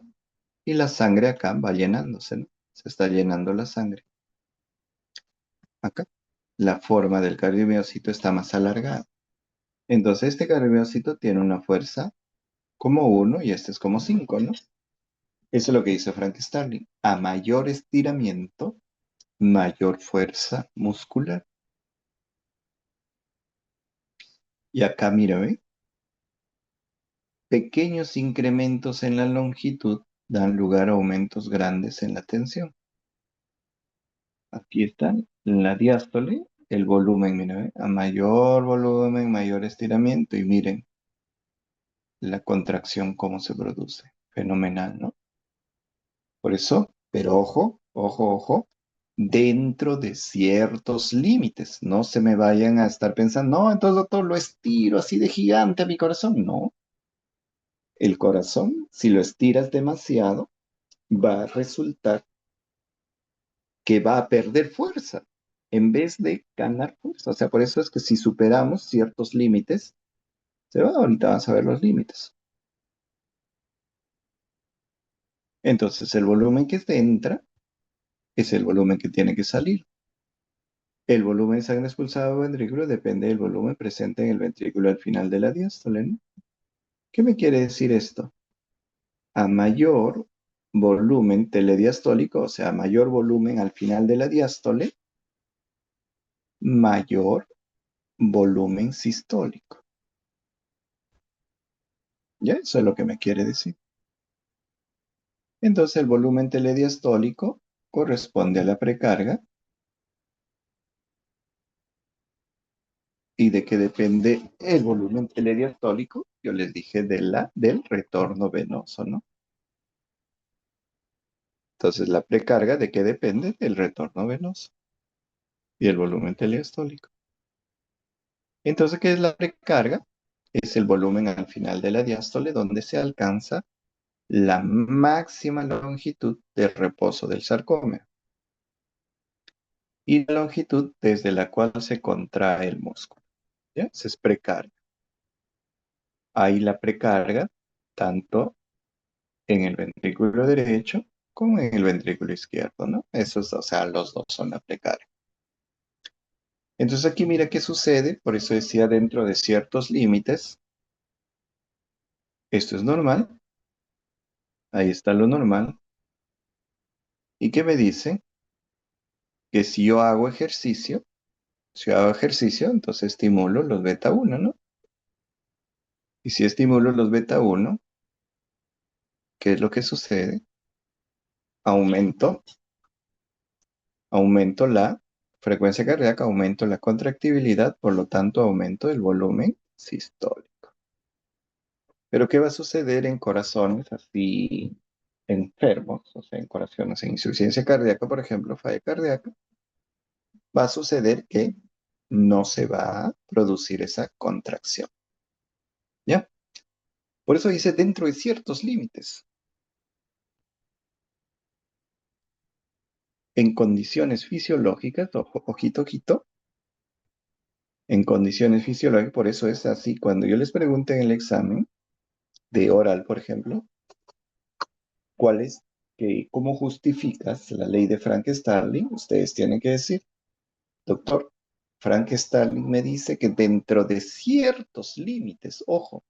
S2: Y la sangre acá va llenándose, ¿no? Se está llenando la sangre. Acá, la forma del cardiomiocito está más alargada. Entonces, este cardiomiocito tiene una fuerza como 1 y este es como 5, ¿no? Eso es lo que dice Frank Starling. A mayor estiramiento, mayor fuerza muscular. Y acá, mira, ¿ve? Pequeños incrementos en la longitud dan lugar a aumentos grandes en la tensión. Aquí están, en la diástole, el volumen, mira, ¿ve? A mayor volumen, mayor estiramiento. Y miren la contracción, cómo se produce. Fenomenal, ¿no? Por eso, pero ojo, ojo, ojo, dentro de ciertos límites. No se me vayan a estar pensando, no, entonces doctor, lo estiro así de gigante a mi corazón. No, el corazón, si lo estiras demasiado, va a resultar que va a perder fuerza en vez de ganar fuerza. O sea, por eso es que si superamos ciertos límites, ahorita vas a ver los límites. Entonces, el volumen que entra es el volumen que tiene que salir. El volumen de sangre expulsado al ventrículo depende del volumen presente en el ventrículo al final de la diástole, ¿no? ¿Qué me quiere decir esto? A mayor volumen telediastólico, o sea, mayor volumen al final de la diástole, mayor volumen sistólico. ¿Ya? Eso es lo que me quiere decir. Entonces, el volumen telediastólico corresponde a la precarga. ¿Y de qué depende el volumen telediastólico? Yo les dije del retorno venoso, ¿no? Entonces, la precarga, ¿de qué depende? Del retorno venoso y el volumen telestólico. Entonces, ¿qué es la precarga? Es el volumen al final de la diástole donde se alcanza la máxima longitud de reposo del sarcómero y la longitud desde la cual se contrae el músculo. ¿Ya? Esa es precarga. Hay la precarga tanto en el ventrículo derecho como en el ventrículo izquierdo, ¿no? Esos, o sea, los dos son la precarga. Entonces aquí mira qué sucede, por eso decía dentro de ciertos límites, esto es normal, ahí está lo normal, y que me dice que si yo hago ejercicio, entonces estimulo los beta uno, ¿no? Y si estimulo los beta uno, ¿qué es lo que sucede? Aumento, aumento la frecuencia cardíaca, aumento la contractibilidad, por lo tanto aumento el volumen sistólico. Pero ¿qué va a suceder en corazones así enfermos? O sea, en corazones en insuficiencia cardíaca, por ejemplo, falla cardíaca. Va a suceder que no se va a producir esa contracción. ¿Ya? Por eso dice dentro de ciertos límites. En condiciones fisiológicas, ojo, ojito, ojito, en condiciones fisiológicas, por eso es así. Cuando yo les pregunte en el examen de oral, por ejemplo, ¿cuál es, cómo justificas la ley de Frank-Starling? Ustedes tienen que decir, doctor, Frank-Starling me dice que dentro de ciertos límites, ojo,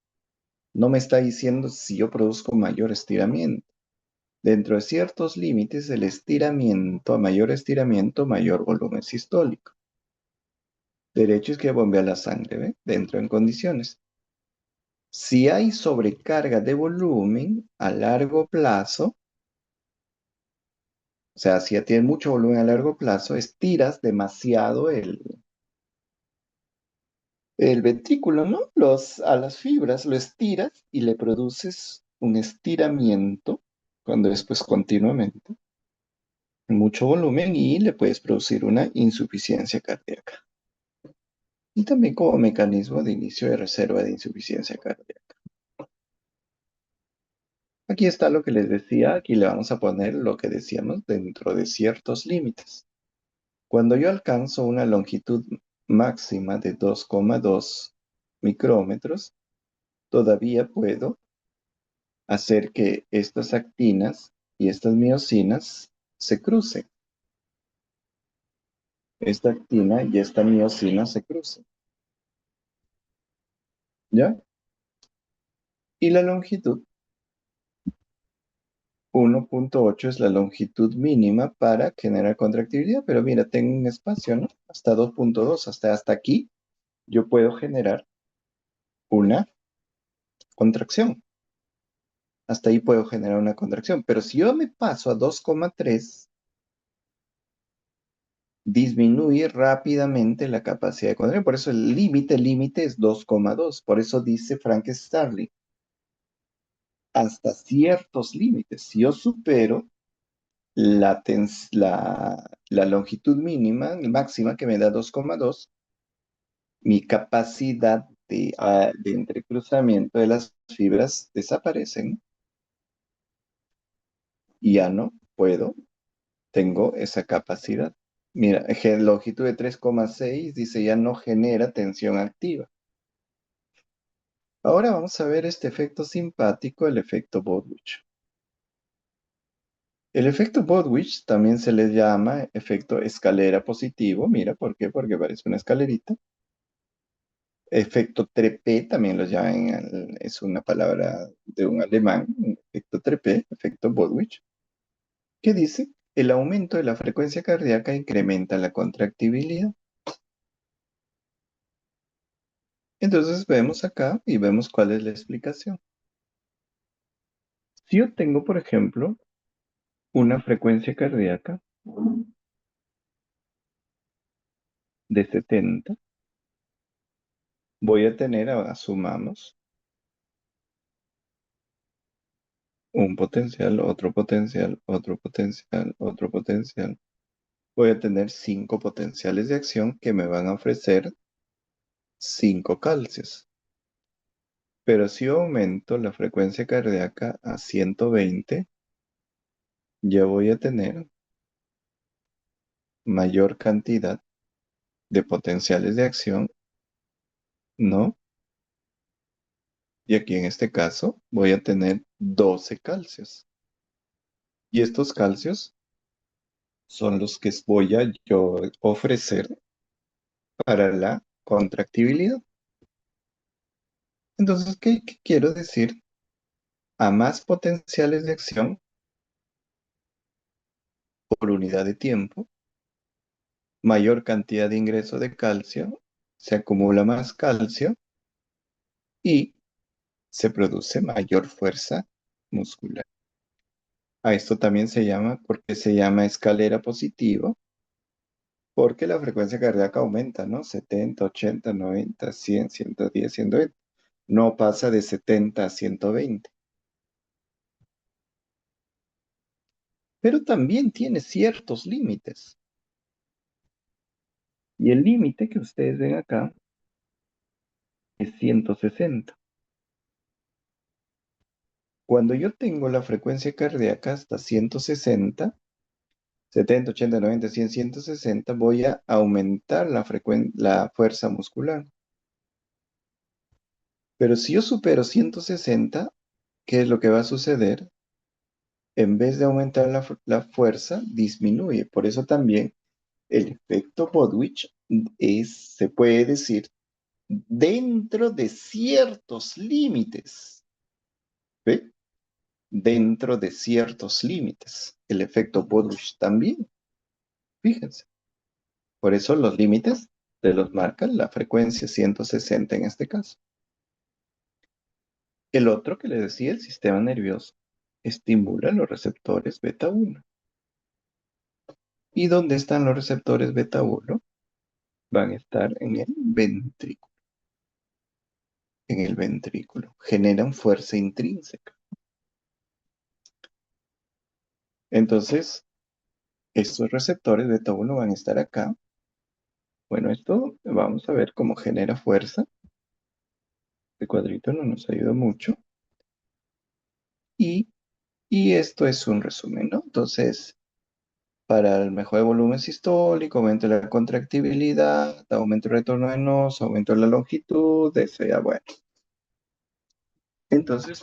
S2: no me está diciendo si yo produzco mayor estiramiento. Dentro de ciertos límites, el estiramiento, a mayor estiramiento, mayor volumen sistólico. Derecho es que bombea la sangre, ¿ve? Dentro en condiciones. Si hay sobrecarga de volumen a largo plazo, o sea, si ya tienes mucho volumen a largo plazo, estiras demasiado el ventrículo, ¿no? A las fibras lo estiras y le produces un estiramiento, cuando es pues continuamente, mucho volumen y le puedes producir una insuficiencia cardíaca. Y también como mecanismo de inicio de reserva de insuficiencia cardíaca. Aquí está lo que les decía, aquí le vamos a poner lo que decíamos dentro de ciertos límites. Cuando yo alcanzo una longitud máxima de 2,2 micrómetros, todavía puedo hacer que estas actinas y estas miocinas se crucen. Esta actina y esta miocina se crucen. ¿Ya? Y la longitud 1,8 es la longitud mínima para generar contractibilidad, pero mira, tengo un espacio, ¿no? Hasta 2,2, hasta aquí, yo puedo generar una contracción. Hasta ahí puedo generar una contracción, pero si yo me paso a 2,3, disminuye rápidamente la capacidad de contracción. Por eso el límite es 2,2. Por eso dice Frank Starling, hasta ciertos límites. Si yo supero la longitud mínima, máxima que me da 2,2, mi capacidad de entrecruzamiento de las fibras desaparecen y ya no puedo, tengo esa capacidad. Mira, longitud de 3,6 dice ya no genera tensión activa. Ahora vamos a ver este efecto simpático, el efecto Bowditch. El efecto Bowditch también se le llama efecto escalera positivo. Mira, ¿por qué? Porque parece una escalerita. Efecto Trepe también lo llaman, es una palabra de un alemán, efecto Trepe, efecto Bowditch, que dice, el aumento de la frecuencia cardíaca incrementa la contractibilidad. Entonces vemos acá y vemos cuál es la explicación. Si yo tengo, por ejemplo, una frecuencia cardíaca de 70, voy a tener, asumamos, un potencial, otro potencial, otro potencial, otro potencial. Voy a tener 5 potenciales de acción que me van a ofrecer 5 calcios. Pero si yo aumento la frecuencia cardíaca a 120, ya voy a tener mayor cantidad de potenciales de acción, ¿no? Y aquí en este caso voy a tener 12 calcios. Y estos calcios son los que voy a yo ofrecer para la contractibilidad. Entonces, ¿qué quiero decir? A más potenciales de acción por unidad de tiempo, mayor cantidad de ingreso de calcio, se acumula más calcio y se produce mayor fuerza muscular. A esto también se llama, porque se llama escalera positiva, porque la frecuencia cardíaca aumenta, ¿no? 70, 80, 90, 100, 110, 120. No pasa de 70 a 120. Pero también tiene ciertos límites. Y el límite que ustedes ven acá es 160. Cuando yo tengo la frecuencia cardíaca hasta 160, 70, 80, 90, 100, 160, voy a aumentar la fuerza muscular. Pero si yo supero 160, ¿qué es lo que va a suceder? En vez de aumentar la fuerza, disminuye. Por eso también el efecto Bodwich se puede decir, dentro de ciertos límites. ¿Ve? Dentro de ciertos límites. El efecto Bodwich también. Fíjense. Por eso los límites te los marcan la frecuencia 160 en este caso. El otro que le decía, el sistema nervioso, estimula los receptores beta 1. ¿Y dónde están los receptores beta 1? Van a estar en el ventrículo. En el ventrículo. Generan fuerza intrínseca. Entonces, estos receptores beta 1 van a estar acá. Bueno, esto vamos a ver cómo genera fuerza. Este cuadrito no nos ayuda mucho. Y, y esto es un resumen, ¿no? Entonces, para el mejor volumen sistólico, aumento de la contractibilidad, aumento el retorno venoso, aumento de la longitud, ya bueno. Entonces,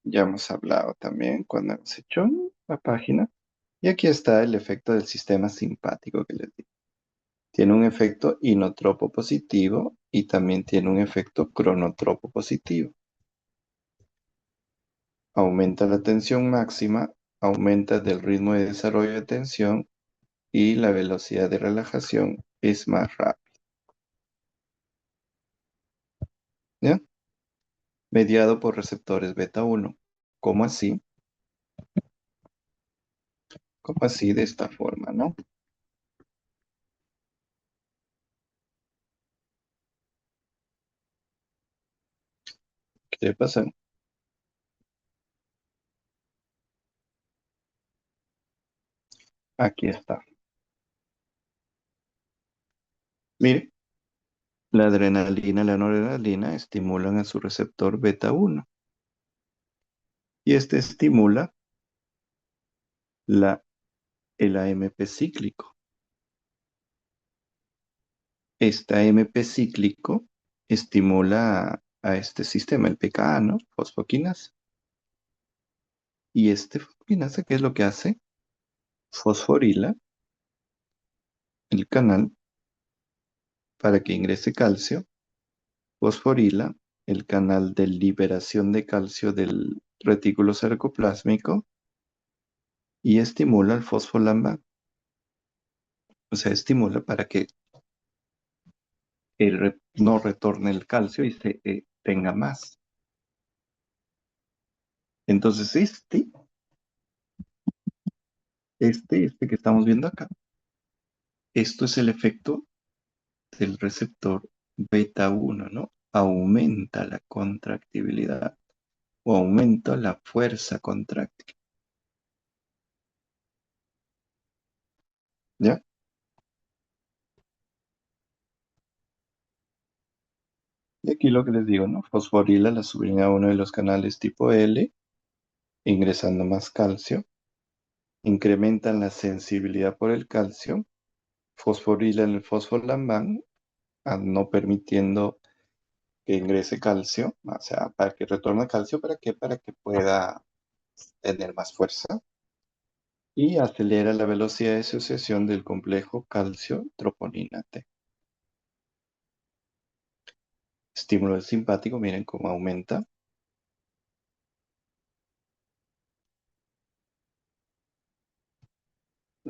S2: ya hemos hablado también cuando hemos hecho la página. Y aquí está el efecto del sistema simpático que les digo. Tiene un efecto inotropo positivo y también tiene un efecto cronotropo positivo. Aumenta la tensión máxima, aumenta el ritmo de desarrollo de tensión y la velocidad de relajación es más rápida. ¿Ya? Mediado por receptores beta 1. ¿Cómo así? ¿Cómo así? De esta forma, ¿no? ¿Qué pasa? Aquí está. Mire, la adrenalina y la noradrenalina estimulan a su receptor beta 1 y este estimula el AMP cíclico. Este AMP cíclico estimula a este sistema, el PKA, ¿no? Fosfoquinasa. Y este fosfoquinasa, ¿qué es lo que hace? Fosforila el canal para que ingrese calcio, fosforila el canal de liberación de calcio del retículo sarcoplásmico y estimula el fosfolamba. O sea, estimula para que no retorne el calcio y se tenga más. Entonces, este que estamos viendo acá, esto es el efecto del receptor beta 1, ¿no? Aumenta la contractibilidad, o aumento la fuerza contráctil. ¿Ya? Y aquí lo que les digo, ¿no? Fosforila la sublínea uno de los canales tipo L, ingresando más calcio, incrementan la sensibilidad por el calcio, fosforilan el fosfolambán, no permitiendo que ingrese calcio, o sea, para que retorne calcio, ¿para qué? Para que pueda tener más fuerza y acelera la velocidad de asociación del complejo calcio-troponina T. Estímulo simpático, miren cómo aumenta.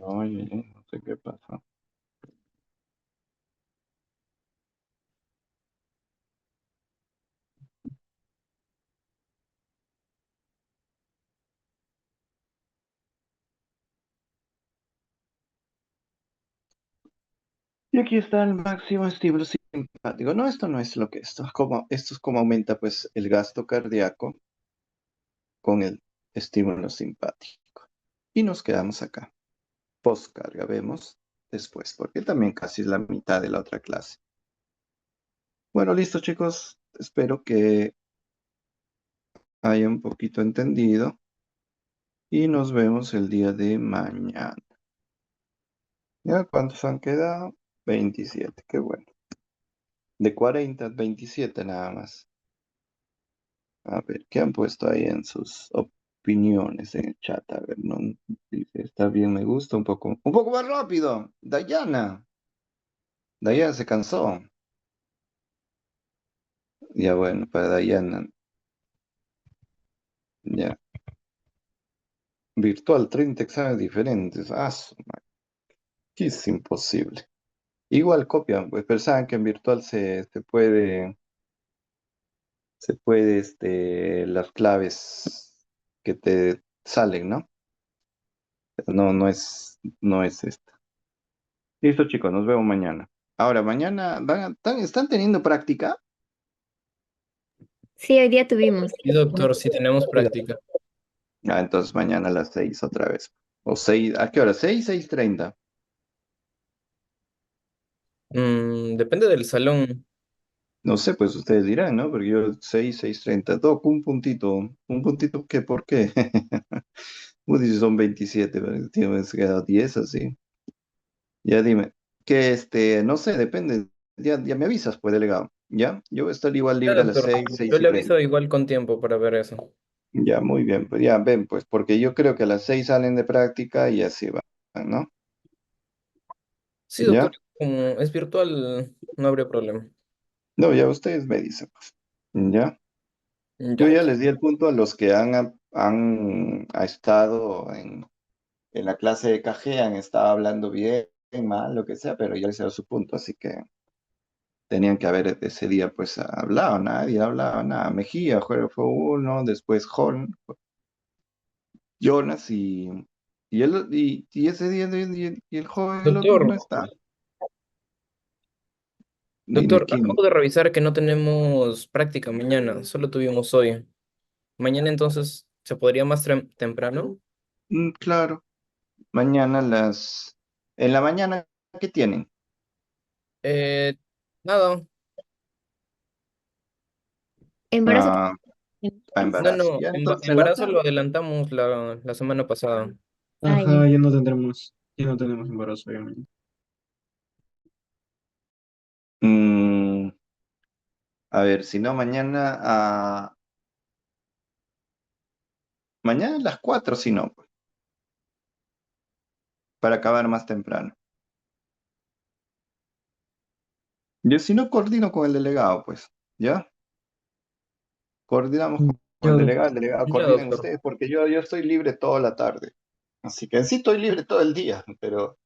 S2: Oye, no sé qué pasa. Y aquí está el máximo estímulo simpático. No, esto no es lo que esto es como aumenta pues el gasto cardíaco con el estímulo simpático. Y nos quedamos acá. Postcarga, vemos después, porque también casi es la mitad de la otra clase. Bueno, listo chicos. Espero que hayan un poquito entendido y nos vemos el día de mañana. ¿Ya cuántos han quedado? 27, qué bueno. De 40, 27 nada más. A ver, ¿qué han puesto ahí en sus opiniones en el chat? A ver, no dice, está bien, me gusta un poco más rápido. Dayana se cansó. Ya bueno, para Dayana, ya. Virtual, 30 exámenes diferentes. Ah, que es imposible. Igual copian, pues pensaban que en virtual se puede, las claves que te salen, ¿no? No, no es esta. Listo, chicos, nos vemos mañana. Ahora, mañana ¿están teniendo práctica?
S3: Sí, hoy día tuvimos.
S1: Sí, doctor, sí tenemos práctica.
S2: Ah, entonces mañana a las 6 otra vez. O 6, ¿a qué hora? 6, 6:30.
S1: Depende del salón.
S2: No sé, pues ustedes dirán, ¿no? Porque yo 6, 6:30. Doc, un puntito. ¿Un puntito qué? ¿Por qué? Vos dices son 27, pero tienes quedado 10 así. Ya dime. Que no sé, depende. Ya me avisas, pues, delegado. ¿Ya? Yo voy a estar igual
S1: Ya,
S2: libre a las
S1: doctor,
S2: 6,
S1: yo
S2: seis y
S1: le
S2: treinta.
S1: aviso igual con tiempo para ver eso.
S2: Ya, muy bien. Pues ya, ven, pues, porque yo creo que a las 6 salen de práctica y así va, ¿no?
S1: Sí, doctor,
S2: ¿Ya?
S1: como es virtual, no habría problema.
S2: No, ya ustedes me dicen, pues. ¿Ya? Yo
S1: Ya.
S2: ya les di el punto a los que ha estado en la clase de KG, han estado hablando bien, mal, lo que sea, pero ya les he dado su punto, así que tenían que haber ese día, pues, hablado, nadie ha hablado nada. Mejía fue uno, después Jonas y ese día, y el joven, el otro
S1: Doctor,
S2: no está. Dime,
S1: doctor,
S2: ¿quién?
S1: acabo de revisar que no tenemos práctica mañana, solo tuvimos hoy. Mañana entonces, ¿se podría más temprano?
S2: Claro, mañana en la mañana, ¿qué tienen?
S1: Eh, nada,
S3: Embarazo.
S2: Ah,
S1: no,
S2: embarazo.
S1: no,
S2: Ya, entonces en la
S1: embarazo lo
S2: tarde.
S1: adelantamos la semana pasada.
S3: Ah, ya.
S4: Ajá, ya no tenemos embarazo, obviamente.
S2: Mm, a ver, si no, mañana a las 4, si no, pues, para acabar más temprano. Yo si no coordino con el delegado, pues, ¿ya? Coordinamos con
S4: Ya,
S2: el delegado
S1: Ya,
S2: coordinen
S1: doctor.
S2: ustedes, porque yo estoy libre toda la tarde. Así que sí estoy libre todo el día, pero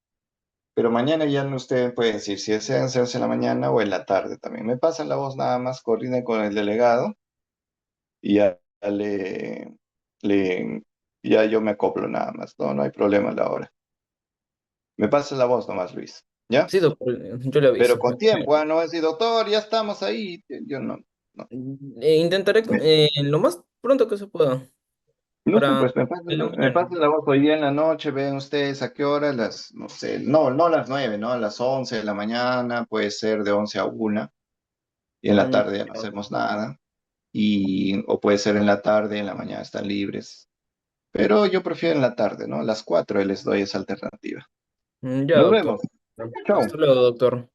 S2: mañana ya no ustedes pueden decir si desean hacerse en la mañana o en la tarde también. Me pasan la voz nada más, coordinen con el delegado y ya le, ya yo me acoplo nada más. No hay problema a la hora. Me pasas la voz nomás, Luis. ¿Ya?
S1: Sí, doctor, yo le
S2: Pero
S1: aviso.
S2: con tiempo, no es decir, doctor, ya estamos ahí. Yo no.
S1: Intentaré lo más Pronto que se pueda.
S2: No sé,
S1: Para
S2: pues
S1: el de
S2: me
S1: mañana.
S2: pasan la voz hoy día en la noche, ven ustedes a qué hora, no sé, no las 9, ¿no? A las 11 de la mañana, puede ser de 11 a 1, y en la
S1: Mm,
S2: tarde ya no hacemos nada, o puede ser en la tarde, en la mañana están libres. Pero yo prefiero en la tarde, ¿no? A las 4 les doy esa alternativa.
S1: Ya,
S2: Nos
S1: doctor.
S2: vemos. Chao.
S1: Hasta luego, doctor.